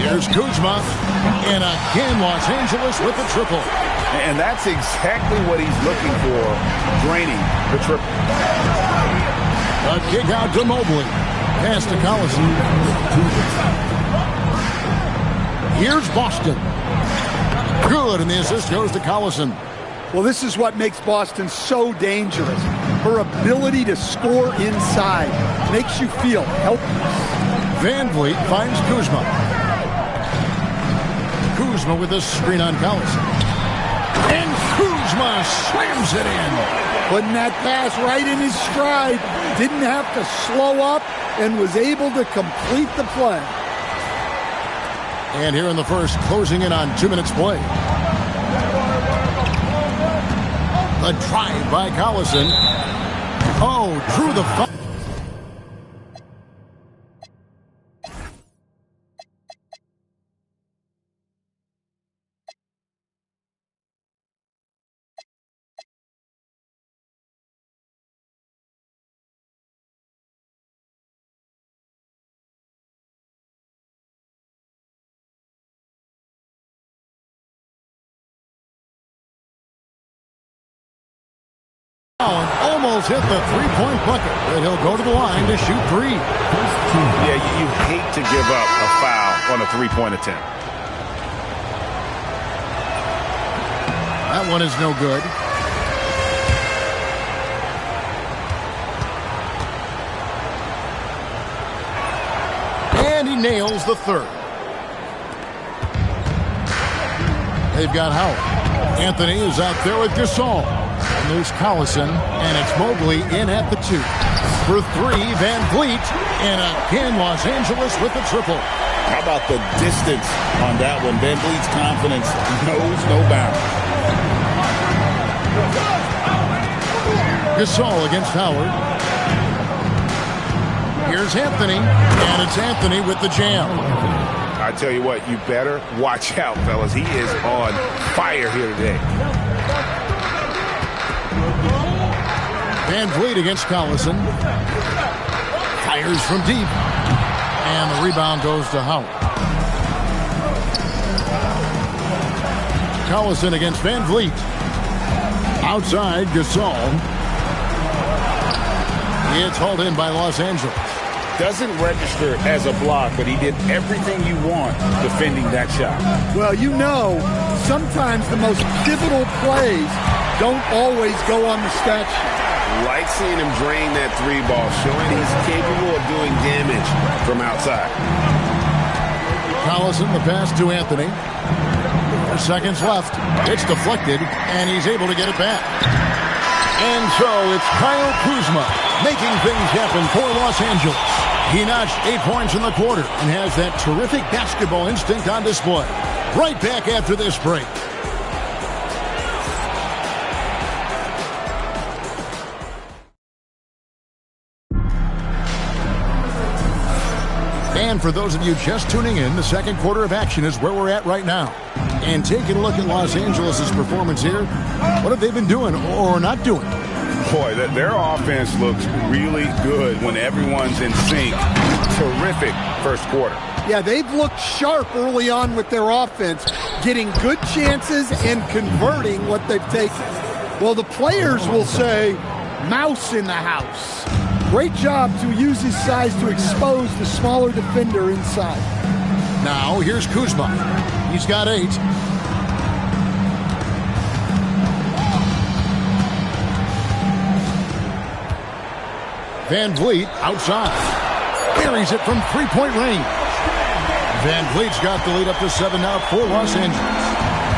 A: Here's Kuzma. And again, Los Angeles with the triple.
D: And that's exactly what he's looking for, draining the triple.
A: A kick out to Mobley. Pass to Collison. Here's Boston. Good, and the assist goes to Collison.
F: Well, this is what makes Boston so dangerous. Her ability to score inside makes you feel helpless.
A: Van Vliet finds Kuzma. Kuzma with a screen on Collison. And Kuzma slams it in.
F: Putting that pass right in his stride. Didn't have to slow up and was able to complete the play.
A: And here in the first, closing in on 2 minutes play. A drive by Collison. Oh, drew the foul. Almost hit the three-point bucket, but he'll go to the line to shoot 3.
D: Yeah, you hate to give up a foul on a three-point attempt.
A: That one is no good. And he nails the third. They've got Howard. Anthony is out there with Gasol. And there's Collison, and it's Mobley in at the 2. For 3, Van Vliet, and again, Los Angeles with the triple.
D: How about the distance on that one? Van Vliet's confidence knows no bounds.
A: Gasol against Howard. Here's Anthony, and it's Anthony with the jam.
D: I tell you what, you better watch out, fellas. He is on fire here today.
A: Van Vliet against Collison. Fires from deep. And the rebound goes to Howard. Collison against Van Vliet. Outside, Gasol. It's hauled in by Los Angeles.
D: Doesn't register as a block, but he did everything you want defending that shot.
F: Well, you know, sometimes the most pivotal plays don't always go on the stat sheet.
C: Like seeing him drain that 3 ball, showing he's capable of doing damage from outside.
A: Collison, the pass to Anthony. 4 seconds left. It's deflected, and he's able to get it back. And so it's Kyle Kuzma making things happen for Los Angeles. He notched 8 points in the quarter and has that terrific basketball instinct on display. Right back after this break. And for those of you just tuning in, the second quarter of action is where we're at right now. And taking a look at Los Angeles' performance here, what have they been doing or not doing?
D: Boy, their offense looks really good when everyone's in sync. Terrific first quarter.
F: Yeah, they've looked sharp early on with their offense, getting good chances and converting what they've taken. Well, the players will say,
H: Mouse in the house. Great job to use his size to expose the smaller defender inside.
A: Now, here's Kuzma. He's got 8. Van Vliet outside. Buries it from three-point range. Van Vliet's got the lead up to 7 now for Los Angeles.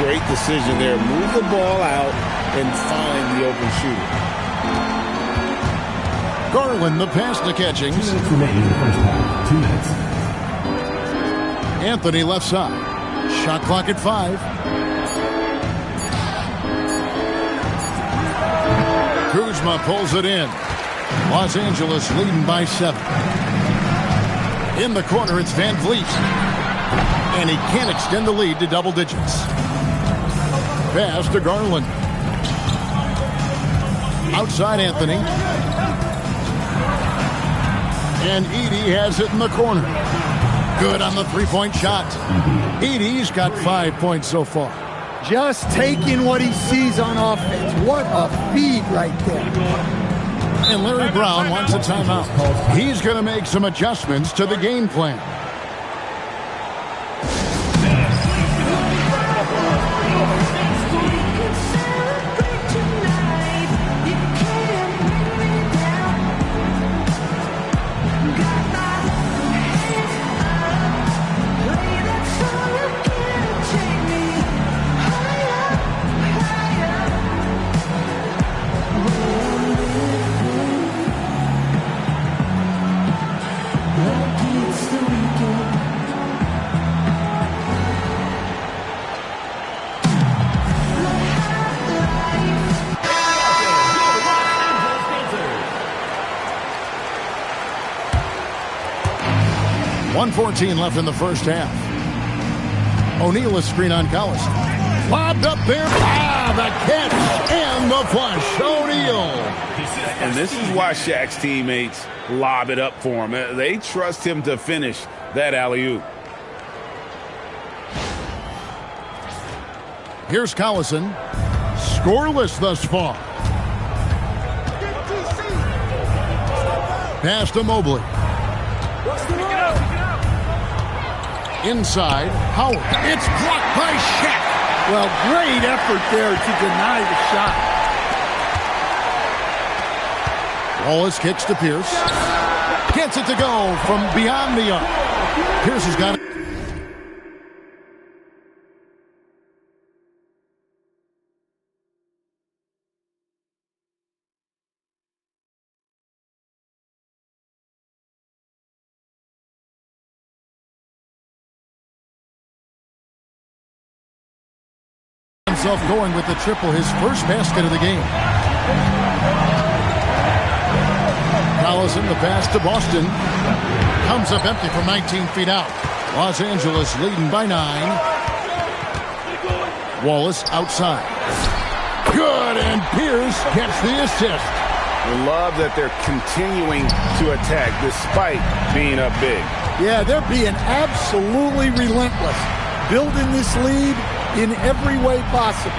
D: Great decision there. Move the ball out and find the open shooter.
A: Garland, the pass to catching.
E: 2 minutes remaining in the first half. 2 minutes.
A: Anthony left side. Shot clock at 5. Kuzma pulls it in. Los Angeles leading by 7. In the corner, it's Van Vliet. And he can't extend the lead to double digits. Pass to Garland. Outside Anthony. And Edey has it in the corner. Good on the three-point shot. Edey's got 5 points so far.
H: Just taking what he sees on offense. What a feed right there.
A: And Larry Brown wants a timeout. He's going to make some adjustments to the game plan. .114 left in the first half. O'Neal is screen on Collison. Lobbed up there. The catch and the flush. O'Neal.
D: And this is why Shaq's teammates lob it up for him. They trust him to finish that alley-oop.
A: Here's Collison. Scoreless thus far. Pass to Mobley. Inside, Howard. It's blocked by Shaq.
H: Well, great effort there to deny the shot.
A: Wallace kicks to Pierce. Gets it to go from beyond the arc. Pierce has got it. Going with the triple, his first basket of the game. Collison, the pass to Boston. Comes up empty from 19 feet out. Los Angeles leading by 9. Wallace outside. Good, and Pierce gets the assist.
D: I love that they're continuing to attack despite being up big.
H: Yeah, they're being absolutely relentless. Building this lead in every way possible.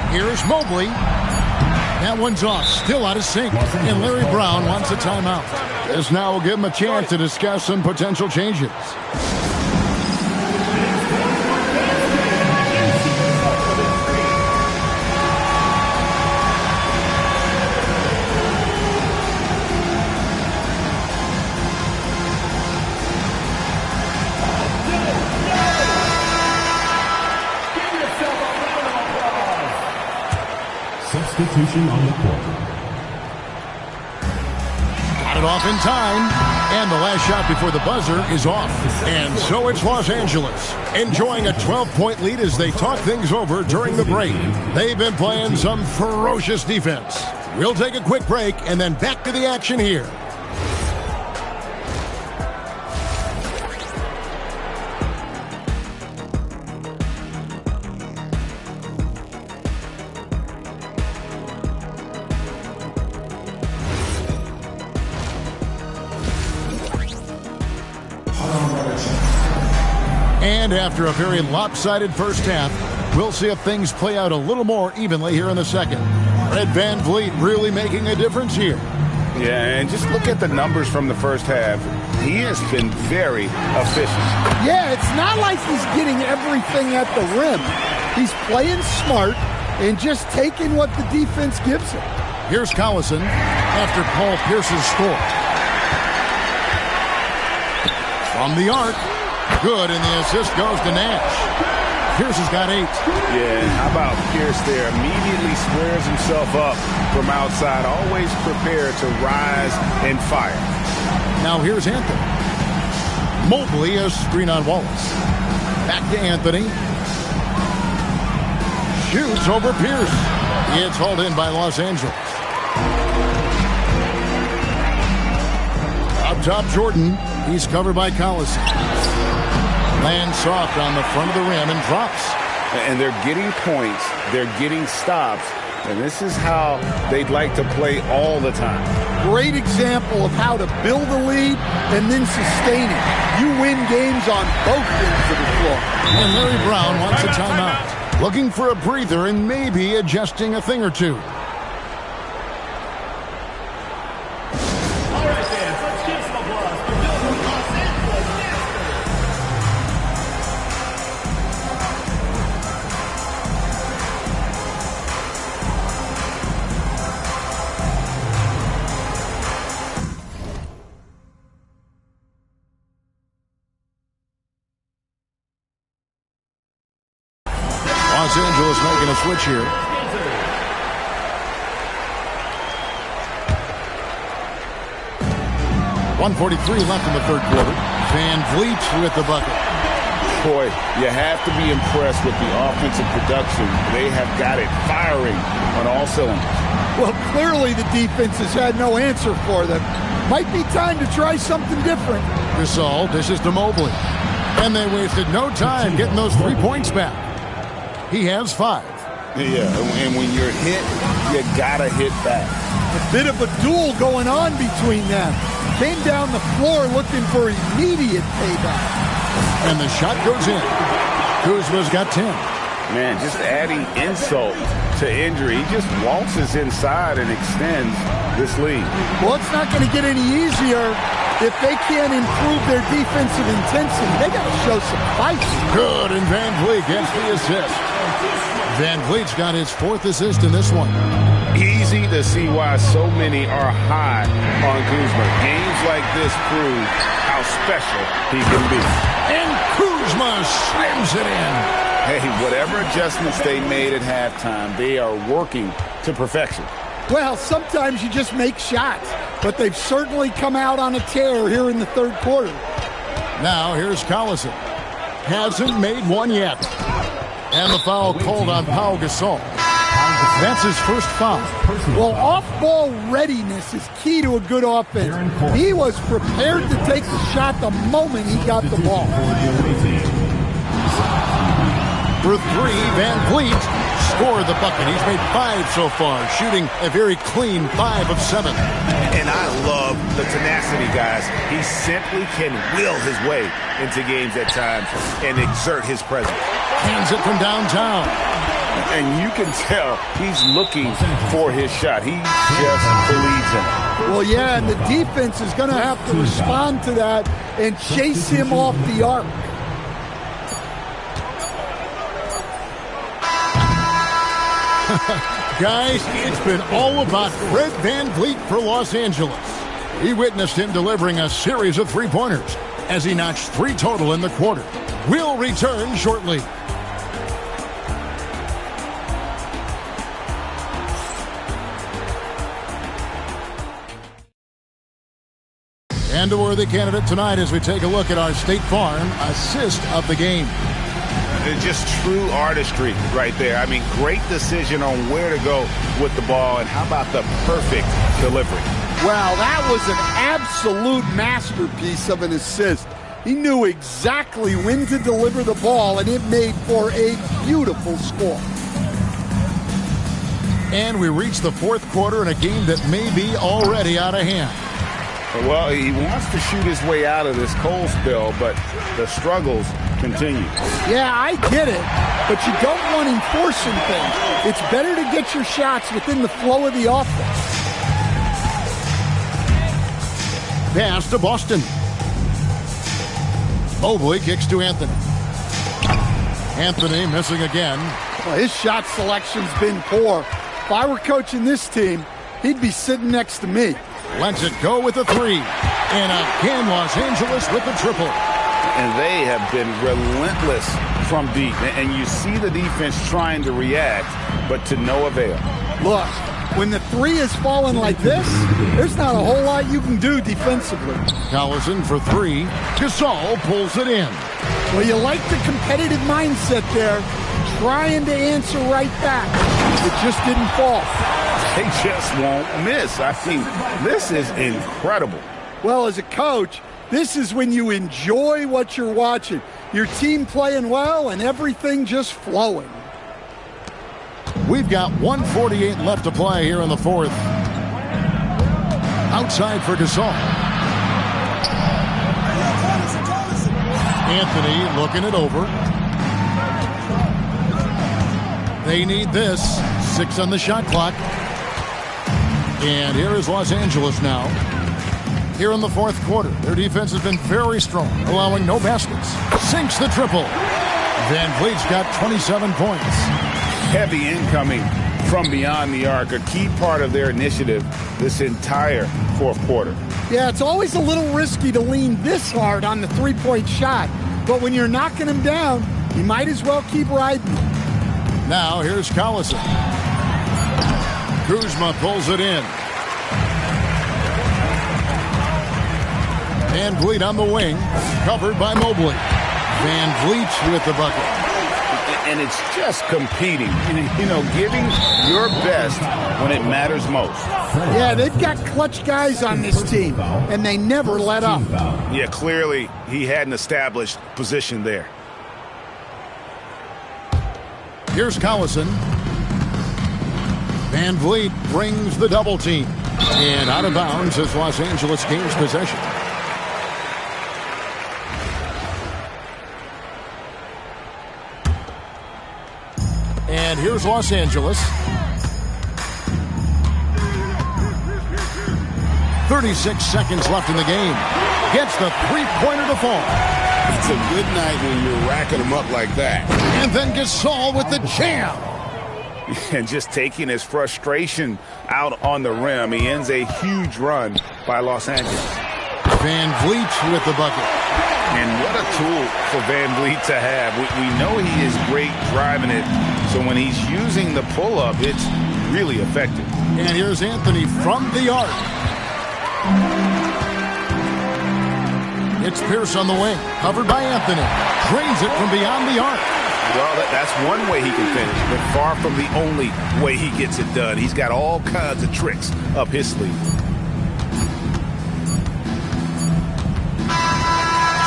A: Here's Mobley. That one's off. Still out of sync. And Larry Brown wants a timeout. This now will give him a chance to discuss some potential changes.
E: Substitution on the court.
A: Got it off in time. And the last shot before the buzzer is off. And so it's Los Angeles enjoying a 12-point lead as they talk things over during the break. They've been playing some ferocious defense. We'll take a quick break and then back to the action here. And after a very lopsided first half, we'll see if things play out a little more evenly here in the second. Fred VanVleet really making a difference here.
D: Yeah, and just look at the numbers from the first half. He has been very efficient.
H: Yeah, it's not like he's getting everything at the rim. He's playing smart and just taking what the defense gives him.
A: Here's Collison after Paul Pierce's score. From the arc. Good, and the assist goes to Nash. Pierce has got 8.
D: Yeah, and how about Pierce there? Immediately squares himself up from outside, always prepared to rise and fire.
A: Now here's Anthony. Mobley, a screen on Wallace. Back to Anthony. Shoots over Pierce. It's hauled in by Los Angeles. Up top, Jordan. He's covered by Collison. Lands soft on the front of the rim and drops.
D: And they're getting points. They're getting stops. And this is how they'd like to play all the time.
H: Great example of how to build a lead and then sustain it. You win games on both ends of the floor.
A: And Larry Brown wants a timeout. Looking for a breather and maybe adjusting a thing or two. Los Angeles making a switch here. .143 left in the third quarter. VanVleet with the bucket.
D: Boy, you have to be impressed with the offensive production. They have got it firing on all cylinders.
H: Well, clearly the defense has had no answer for them. Might be time to try something different.
A: Gasol dishes to Mobley. And they wasted no time getting those 3 points back. He has 5.
D: Yeah, and when you're hit, you gotta hit back.
H: A bit of a duel going on between them. Came down the floor looking for immediate payback.
A: And the shot goes in. Kuzma's got 10.
D: Man, just adding insult to injury. He just waltzes inside and extends this lead.
H: Well, it's not going to get any easier if they can't improve their defensive intensity. They got to show some fight.
A: Good, and VanVleet gets the assist. VanVleet's got his 4th assist in this one.
D: Easy to see why so many are high on Kuzma. Games like this prove how special he can be.
A: And Kuzma slams it in.
D: Hey, whatever adjustments they made at halftime, they are working to perfection.
H: Well, sometimes you just make shots, but they've certainly come out on a tear here in the third quarter.
A: Now here's Collison. Hasn't made one yet. And the foul called on Pau Gasol. That's his first foul.
H: Well, off-ball readiness is key to a good offense. He was prepared to take the shot the moment he got the ball.
A: For 3, VanVleet scored the bucket. He's made 5 so far, shooting a very clean 5 of 7.
C: And I love the tenacity, guys. He simply can will his way into games at times and exert his presence.
A: Hands it from downtown.
D: And you can tell he's looking for his shot. He just believes in it.
H: Well, yeah, and the defense is going to have to respond to that and chase him off the arc.
A: Guys, it's been all about Fred VanVleet for Los Angeles. He witnessed him delivering a series of 3-pointers as he notched 3 total in the quarter. We'll return shortly. And a worthy candidate tonight as we take a look at our State Farm assist of the game.
C: Just true artistry right there. I mean, great decision on where to go with the ball, and how about the perfect delivery?
H: Wow, that was an absolute masterpiece of an assist. He knew exactly when to deliver the ball, and it made for a beautiful score.
A: And we reach the 4th quarter in a game that may be already out of hand.
D: Well, he wants to shoot his way out of this cold spell, but the struggles continues.
H: Yeah, I get it, but you don't want him forcing things. It's better to get your shots within the flow of the offense.
A: Pass to Boston. Mobley kicks to Anthony. Anthony missing again.
H: Well, his shot selection's been poor. If I were coaching this team, he'd be sitting next to me.
A: Lets it go with a three. And again, Los Angeles with the triple.
D: And they have been relentless from deep. And you see the defense trying to react, but to no avail.
H: Look, when the three is falling like this, there's not a whole lot you can do defensively.
A: Collison for three. Gasol pulls it in.
H: Well, you like the competitive mindset there, trying to answer right back. It just didn't fall.
D: They just won't miss. I mean, this is incredible.
H: Well, as a coach, this is when you enjoy what you're watching. Your team playing well and everything just flowing.
A: We've got 1:48 left to play here in the fourth. Outside for Gasol. Anthony looking it over. They need this. 6 on the shot clock. And here is Los Angeles now. Here in the fourth quarter, their defense has been very strong, allowing no baskets. Sinks the triple. Van Vliet's got 27 points.
D: Heavy incoming from beyond the arc, a key part of their initiative this entire fourth quarter.
H: Yeah, it's always a little risky to lean this hard on the three-point shot, but when you're knocking them down, you might as well keep riding.
A: Now here's Collison. Kuzma pulls it in. Van Vliet on the wing, covered by Mobley. Van Vliet with the bucket.
D: And it's just competing, giving your best when it matters most.
H: Yeah, they've got clutch guys on this team, and they never let up.
D: Yeah, clearly he had an established position there.
A: Here's Collison. Van Vliet brings the double team. And out of bounds as Los Angeles gains possession. And here's Los Angeles. 36 seconds left in the game. Gets the three-pointer to fall.
I: It's a good night when you're racking them up like that.
A: And then Gasol with the jam.
D: And just taking his frustration out on the rim. He ends a huge run by Los Angeles.
A: Van Vliet with the bucket.
D: And what a tool for Van Vliet to have. We know he is great driving it, so when he's using the pull-up, it's really effective.
A: And here's Anthony from the arc. It's Pierce on the wing, covered by Anthony. Drains it from beyond the arc.
D: Well, that's one way he can finish, but far from the only way he gets it done. He's got all kinds of tricks up his sleeve.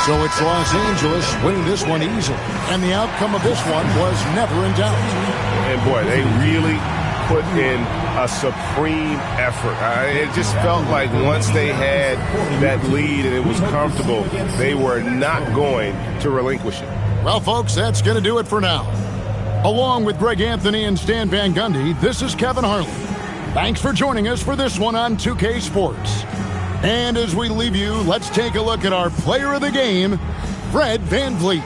A: So it's Los Angeles winning this one easily. And the outcome of this one was never in doubt.
I: And boy, they really put in a supreme effort. It just felt like once they had that lead and it was comfortable, they were not going to relinquish it.
A: Well, folks, that's going to do it for now. Along with Greg Anthony and Stan Van Gundy, this is Kevin Harlan. Thanks for joining us for this one on 2K Sports. And as we leave you, let's take a look at our player of the game, Fred VanVleet.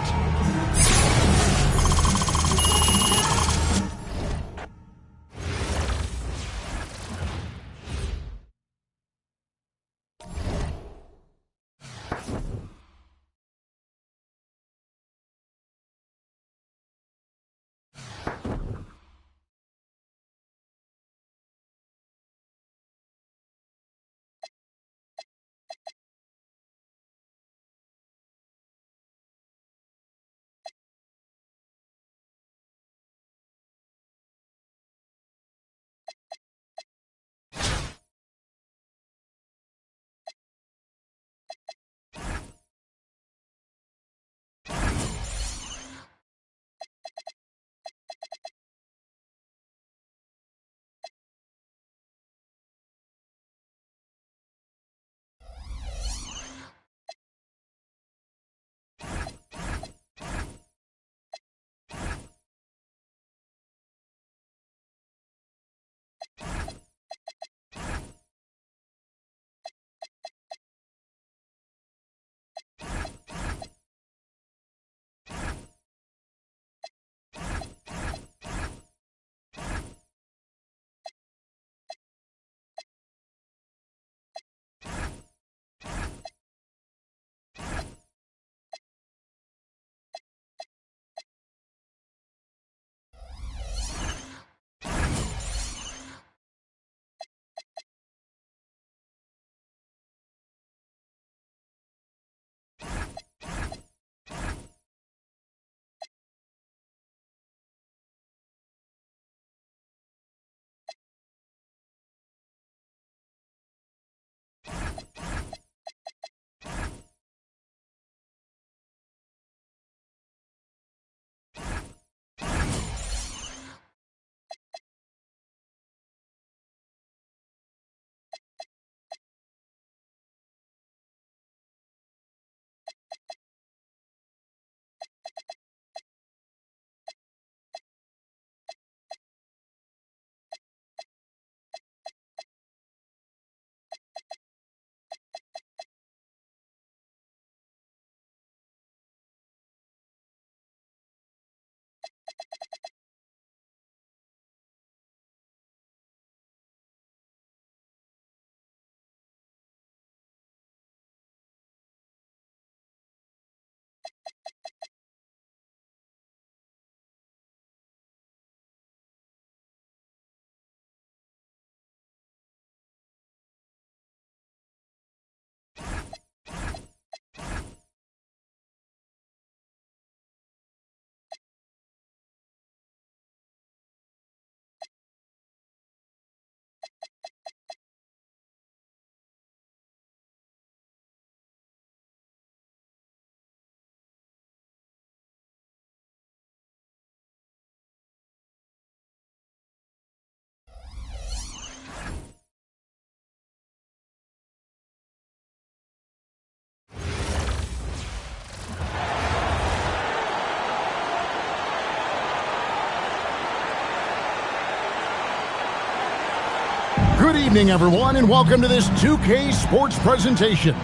A: Good evening, everyone, and welcome to this 2K Sports presentation.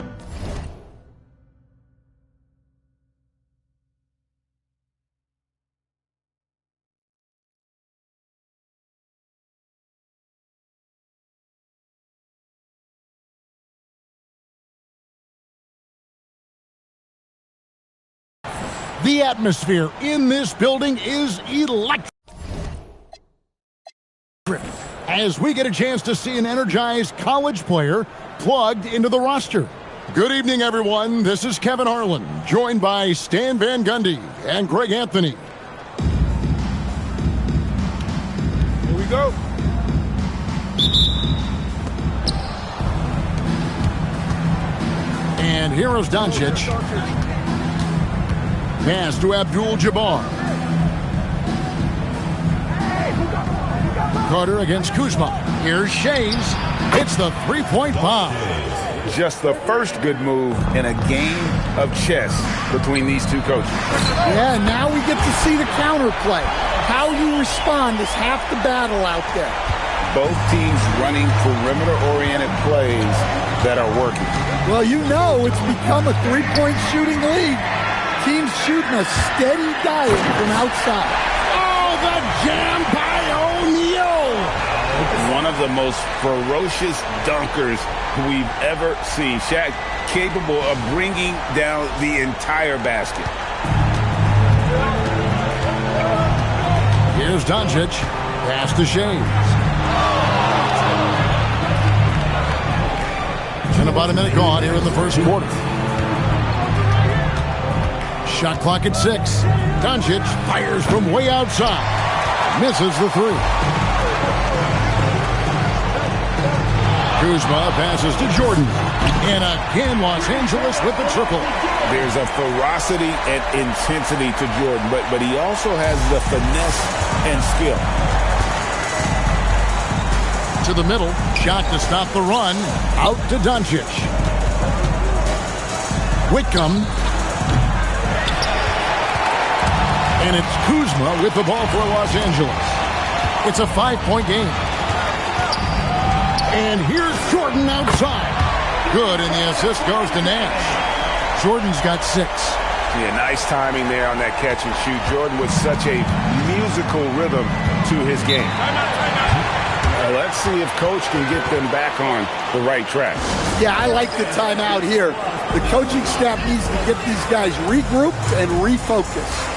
A: The atmosphere in this building is electric as we get a chance to see an energized college player plugged into the roster. Good evening, everyone. This is Kevin Harlan, joined by Stan Van Gundy and Greg Anthony.
I: Here we go.
A: And here is Doncic. Pass to Abdul-Jabbar. Carter against Kuzma. Here's Shays. It's the three-point bomb.
D: Just the first good move in a game of chess between these two coaches.
H: Yeah, now we get to see the counterplay. How you respond is half the battle out there.
D: Both teams running perimeter-oriented plays that are working.
H: Well, you know it's become a three-point shooting league. Teams shooting a steady diet from outside.
A: Oh, the jam by O'Neal!
D: One of the most ferocious dunkers we've ever seen. Shaq capable of bringing down the entire basket.
A: Here's Doncic. Pass to Shays. And about a minute gone here in the first quarter. Shot clock at 6. Doncic fires from way outside. Misses the three. Kuzma passes to Jordan. And again, Los Angeles with the triple.
D: There's a ferocity and intensity to Jordan, but he also has the finesse and skill.
A: To the middle. Shot to stop the run. Out to Doncic. Whitcomb. And it's Kuzma with the ball for Los Angeles. It's a 5-point game. And here's Jordan outside. Good, and the assist goes to Nash. Jordan's got 6.
D: Yeah, nice timing there on that catch and shoot. Jordan with such a musical rhythm to his game. Let's see if Coach can get them back on the right track.
H: Yeah, I like the timeout here. The coaching staff needs to get these guys regrouped and refocused.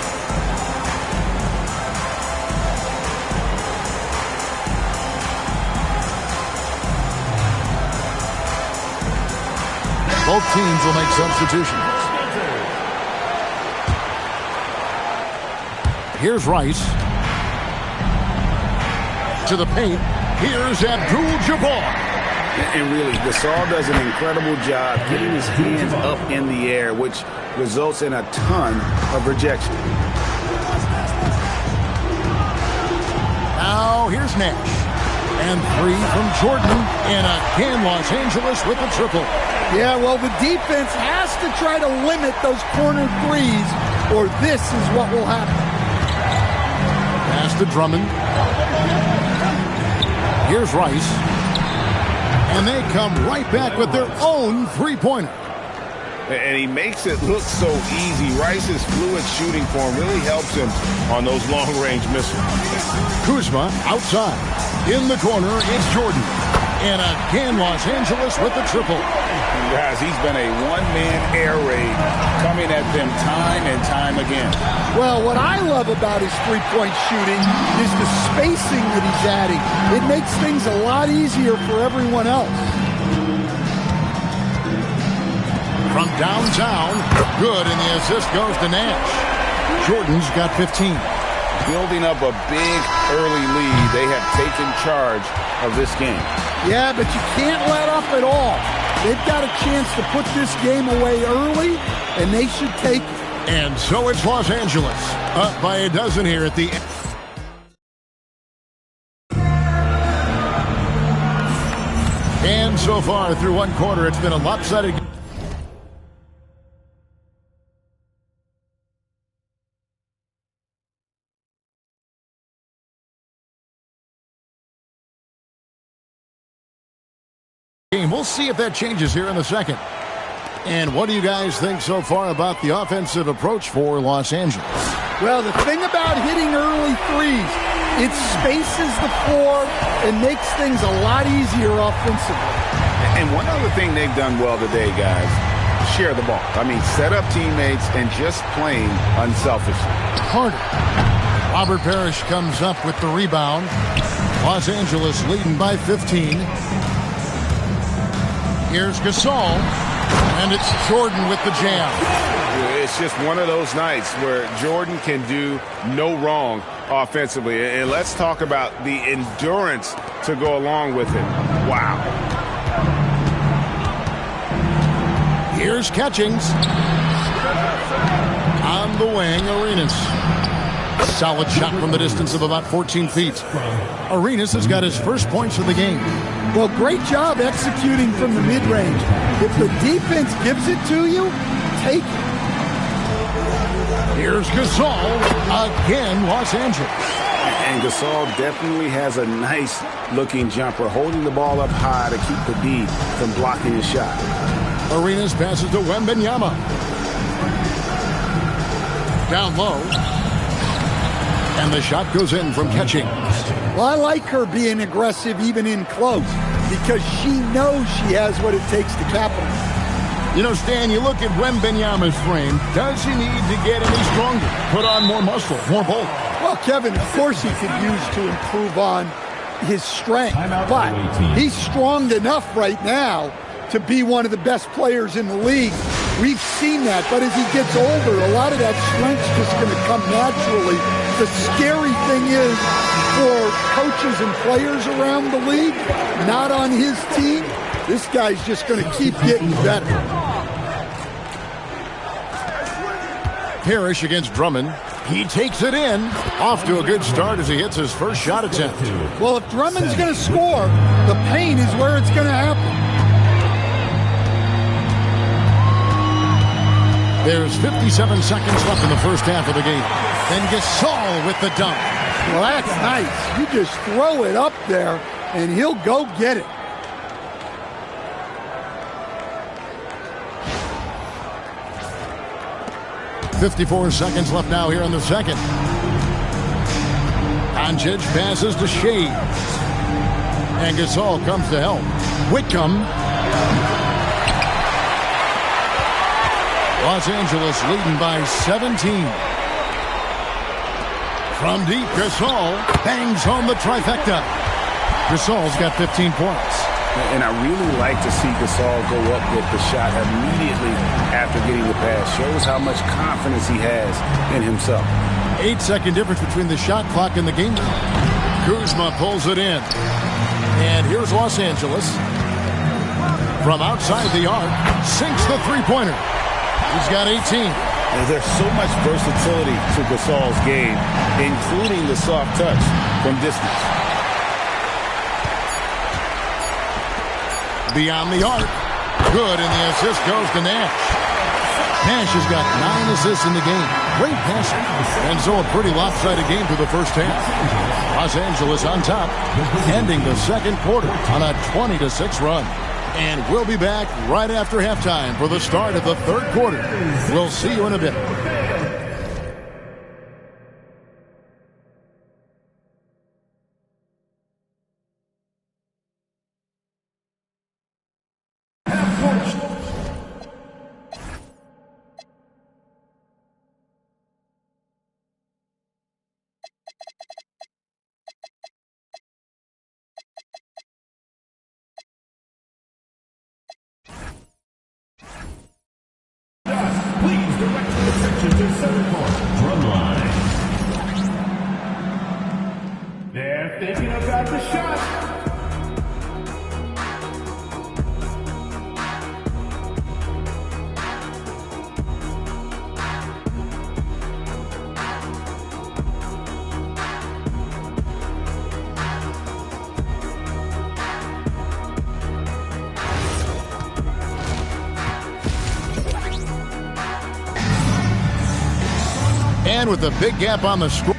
A: Both teams will make substitutions. Here's Rice. To the paint. Here's Abdul-Jabbar.
D: And really, Gasol does an incredible job getting his hands up in the air, which results in a ton of rejection.
A: Now here's Nash. And 3 from Jordan. And again, Los Angeles with the triple.
H: Yeah, well, the defense has to try to limit those corner threes, or this is what will happen.
A: Pass to Drummond. Here's Rice. And they come right back with their own three-pointer.
D: And he makes it look so easy. Rice's fluid shooting form really helps him on those long-range missiles.
A: Kuzma outside. In the corner, it's Jordan. And again, Los Angeles with the triple.
D: Guys, he's been a one-man air raid coming at them time and time again.
H: Well, what I love about his three-point shooting is the spacing that he's adding. It makes things a lot easier for everyone else.
A: From downtown, good, and the assist goes to Nash. Jordan's got 15.
D: Building up a big early lead, they have taken charge of this game.
H: Yeah, but you can't let up at all. They've got a chance to put this game away early, and they should take it.
A: And so it's Los Angeles, up by a dozen here at the end. And so far through one quarter, it's been a lopsided We'll see if that changes here in the second. And what do you guys think so far about the offensive approach for Los Angeles?
H: Well, the thing about hitting early threes, it spaces the floor and makes things a lot easier offensively.
D: And one other thing they've done well today, guys, share the ball. I mean, set up teammates and just playing unselfishly.
A: Harder. Robert Parrish comes up with the rebound. Los Angeles leading by 15. Here's Gasol. And it's Jordan with the jam.
I: It's just one of those nights where Jordan can do no wrong offensively. And let's talk about the endurance to go along with it. Wow.
A: Here's Catchings. On the wing, Arenas. Solid shot from the distance of about 14 feet. Arenas has got his first points of the game.
H: Well, great job executing from the mid-range. If the defense gives it to you, take it.
A: Here's Gasol. Again, Los Angeles.
D: And Gasol definitely has a nice-looking jumper, holding the ball up high to keep the D from blocking his shot.
A: Arenas passes to Wembanyama. Down low. And the shot goes in from Catching.
H: Well, I like her being aggressive even in close because she knows she has what it takes to capitalize.
A: You know, Stan, you look at Wembanyama's frame. Does he need to get any stronger? Put on more muscle, more bulk?
H: Well, Kevin, of course he could use to improve on his strength. But he's strong enough right now to be one of the best players in the league. We've seen that. But as he gets older, a lot of that strength's just going to come naturally. The scary thing is for coaches and players around the league, not on his team, this guy's just going to keep getting better.
A: Parrish against Drummond. He takes it in. Off to a good start as he hits his first shot attempt.
H: Well, if Drummond's going to score, the paint is where it's going to happen.
A: There's 57 seconds left in the first half of the game. Then Gasol with the dunk.
H: Well, that's nice. You just throw it up there, and he'll go get it.
A: .54 seconds left now here in the second. Doncic passes to Shea. And Gasol comes to help. Whitcomb. Los Angeles leading by 17. From deep, Gasol bangs home the trifecta. Gasol's got 15 points.
D: And I really like to see Gasol go up with the shot immediately after getting the pass. Shows how much confidence he has in himself.
A: 8-second difference between the shot clock and the game. Kuzma pulls it in. And here's Los Angeles. From outside the arc, sinks the three-pointer. He's got 18.
D: There's so much versatility to Gasol's game, including the soft touch from distance.
A: Beyond the arc. Good, and the assist goes to Nash. Nash has got 9 assists in the game. Great passing. And so a pretty lopsided game through the first half. Los Angeles on top, ending the second quarter on a 20-6 run. And we'll be back right after halftime for the start of the third quarter. We'll see you in a bit.
E: Please direct your attention to center court. Drumline. They're thinking about the shot.
A: And with a big gap on the score.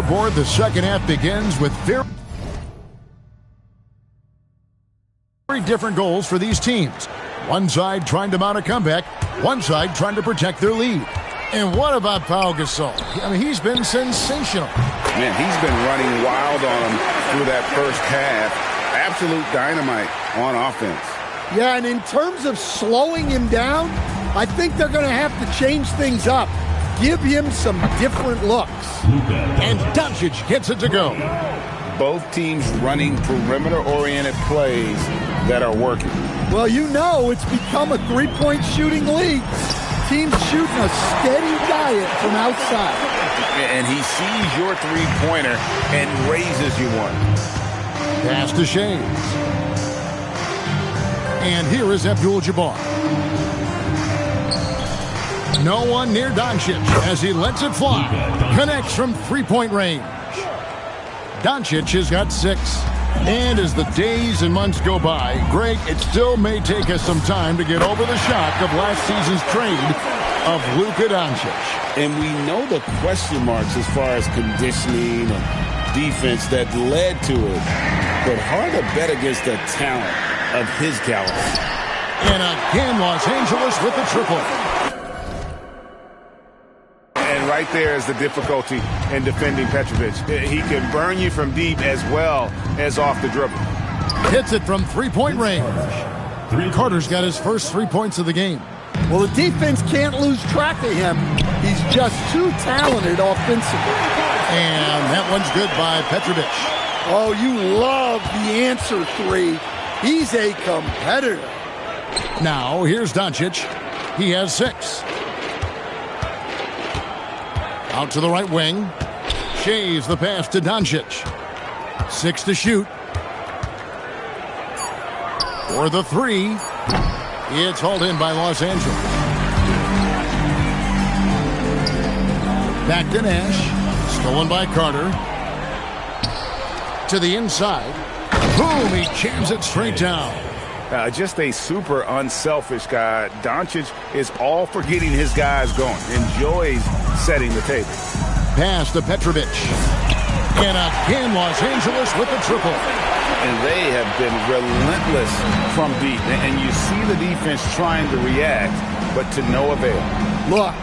A: scoreboard, the second half begins with very different goals for these teams. One side trying to mount a comeback, one side trying to protect their lead. And what about Pau Gasol? I mean, he's been sensational.
D: Man, he's been running wild on him through that first half. Absolute dynamite on offense.
H: Yeah, and in terms of slowing him down, I think they're going to have to change things up. Give him some different looks.
A: And Doncic gets it to go.
D: Both teams running perimeter-oriented plays that are working.
H: Well, you know it's become a three-point shooting league. Teams shooting a steady diet from outside.
D: And he sees your three-pointer and raises you one.
A: Pass to Shea. And here is Abdul-Jabbar. No one near Doncic as he lets it fly. Connects from three-point range. Doncic has got 6. And as the days and months go by, Greg, it still may take us some time to get over the shock of last season's trade of Luka Doncic.
D: And we know the question marks as far as conditioning and defense that led to it. But hard to bet against the talent of his caliber.
A: And again, Los Angeles with the triple.
C: And right there is the difficulty in defending Petrovic. He can burn you from deep as well as off the dribble.
A: Hits it from three-point range. Carter's got his first 3 points of the game.
H: Well, the defense can't lose track of him. He's just too talented offensively.
A: And that one's good by Petrovic.
H: Oh, you love the answer three. He's a competitor.
A: Now, here's Doncic. He has 6. Out to the right wing. Shea's the pass to Doncic. 6 to shoot. For the 3. It's hauled in by Los Angeles. Back to Nash. Stolen by Carter. To the inside. Boom! He jams it straight down.
C: Just a super unselfish guy. Doncic is all for getting his guys going. Enjoys setting the table.
A: Pass to Petrovic. And again, Los Angeles with the triple.
D: And they have been relentless from deep. And you see the defense trying to react, but to no avail.
H: Look,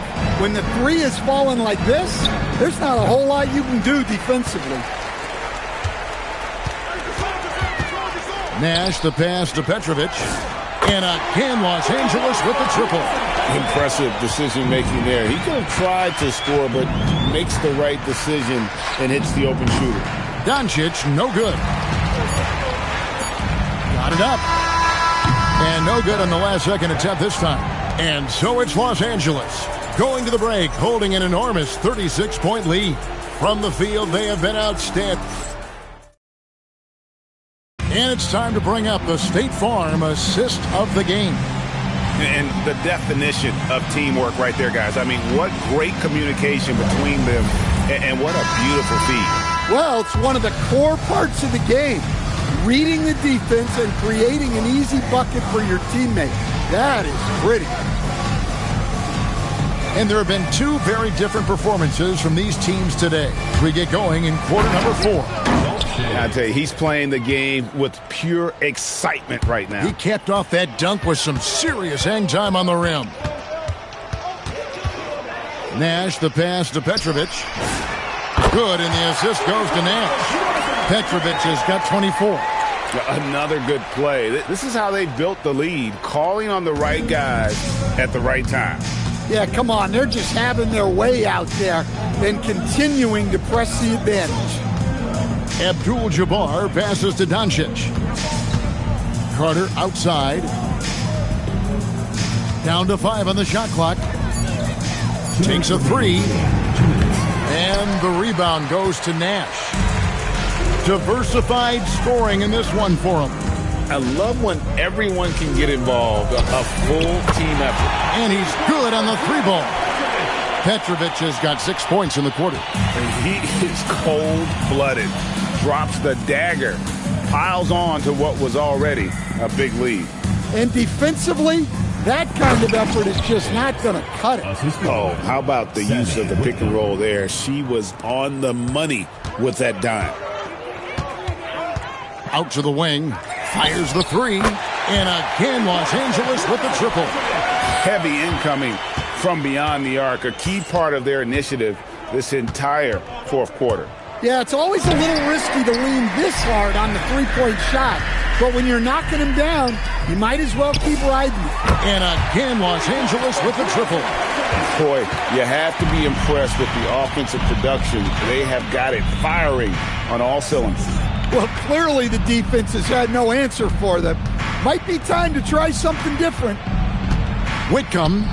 H: when the 3 is falling like this, there's not a whole lot you can do defensively.
A: Nash the pass to Petrovic. And again, Los Angeles with the triple.
D: Impressive decision-making there. He could have tried to score, but makes the right decision and hits the open shooter.
A: Doncic, no good. Got it up. And no good on the last second attempt this time. And so it's Los Angeles going to the break, holding an enormous 36-point lead. From the field, they have been outstanding. And it's time to bring up the State Farm assist of the game.
C: And the definition of teamwork right there, guys. I mean, what great communication between them, and what a beautiful feed.
H: Well, it's one of the core parts of the game. Reading the defense and creating an easy bucket for your teammate. That is pretty.
A: And there have been 2 very different performances from these teams today. We get going in quarter number 4.
C: I tell you, he's playing the game with pure excitement right now.
A: He capped off that dunk with some serious hang time on the rim. Nash the pass to Petrovic. Good, and the assist goes to Nash. Petrovic has got 24.
C: Another good play. This is how they built the lead, calling on the right guys at the right time.
H: Yeah, come on. They're just having their way out there and continuing to press the advantage.
A: Abdul-Jabbar passes to Doncic. Carter outside. Down to 5 on the shot clock. Takes a 3. And the rebound goes to Nash. Diversified scoring in this one for him.
D: I love when everyone can get involved, a full team effort.
A: And he's good on the 3-ball. Petrovic has got 6 points in the quarter.
C: He is cold-blooded. Drops the dagger. Piles on to what was already a big lead.
H: And defensively, That kind of effort is just not going to cut it.
D: Oh, how about the use of the pick and roll there? She was on the money with that dime.
A: Out to the wing, fires the three, and again Los Angeles with the triple.
D: Heavy incoming from beyond the arc, a key part of their initiative this entire fourth quarter.
H: Yeah, it's always a little risky to lean this hard on the three-point shot, but when you're knocking him down, you might as well keep riding it.
A: And again Los Angeles with the triple.
D: Boy, you have to be impressed with the offensive production. They have got it firing on all cylinders.
H: Well, clearly the defense has had no answer for them. Might be time to try something different.
A: Whitcomb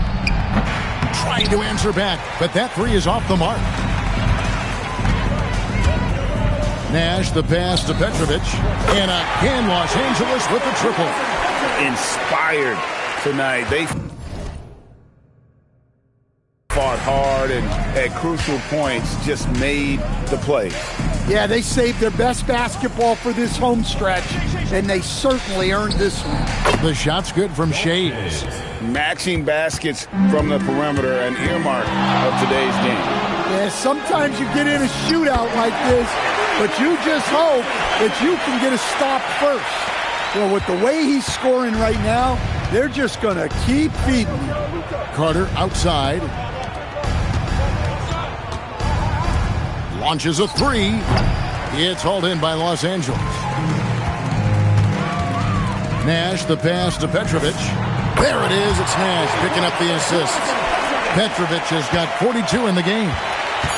A: trying to answer back, but that three is off the mark. Nash the pass to Petrovic, and again Los Angeles with the triple.
D: Inspired tonight. They fought hard and at crucial points just made the play.
H: Yeah, they saved their best basketball for this home stretch, and they certainly earned this one.
A: The shot's good from Shades.
D: Matching baskets from the perimeter, an earmark of today's game.
H: Yeah, sometimes you get in a shootout like this, but you just hope that you can get a stop first. Well, with the way he's scoring right now, they're just going to keep feeding him.
A: Carter outside. Launches a three. It's hauled in by Los Angeles. Nash the pass to Petrovic. There it is. It's Nash picking up the assist. Petrovic has got 42 in the game.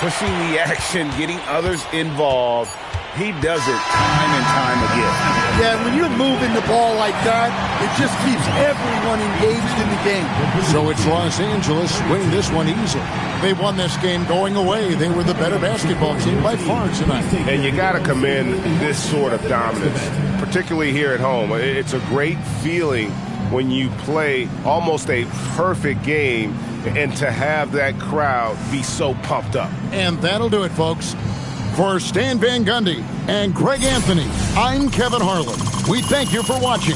D: Pushing the action, getting others involved. He does it time and time again.
H: Yeah, when you're moving the ball like that, it just keeps everyone engaged in the game.
A: So it's Los Angeles winning this one easily. They won this game going away. They were the better basketball team by far tonight.
I: And you got to commend this sort of dominance, particularly here at home. It's a great feeling when you play almost a perfect game and to have that crowd be so pumped up.
A: And that'll do it, folks. For Stan Van Gundy and Greg Anthony, I'm Kevin Harlan. We thank you for watching.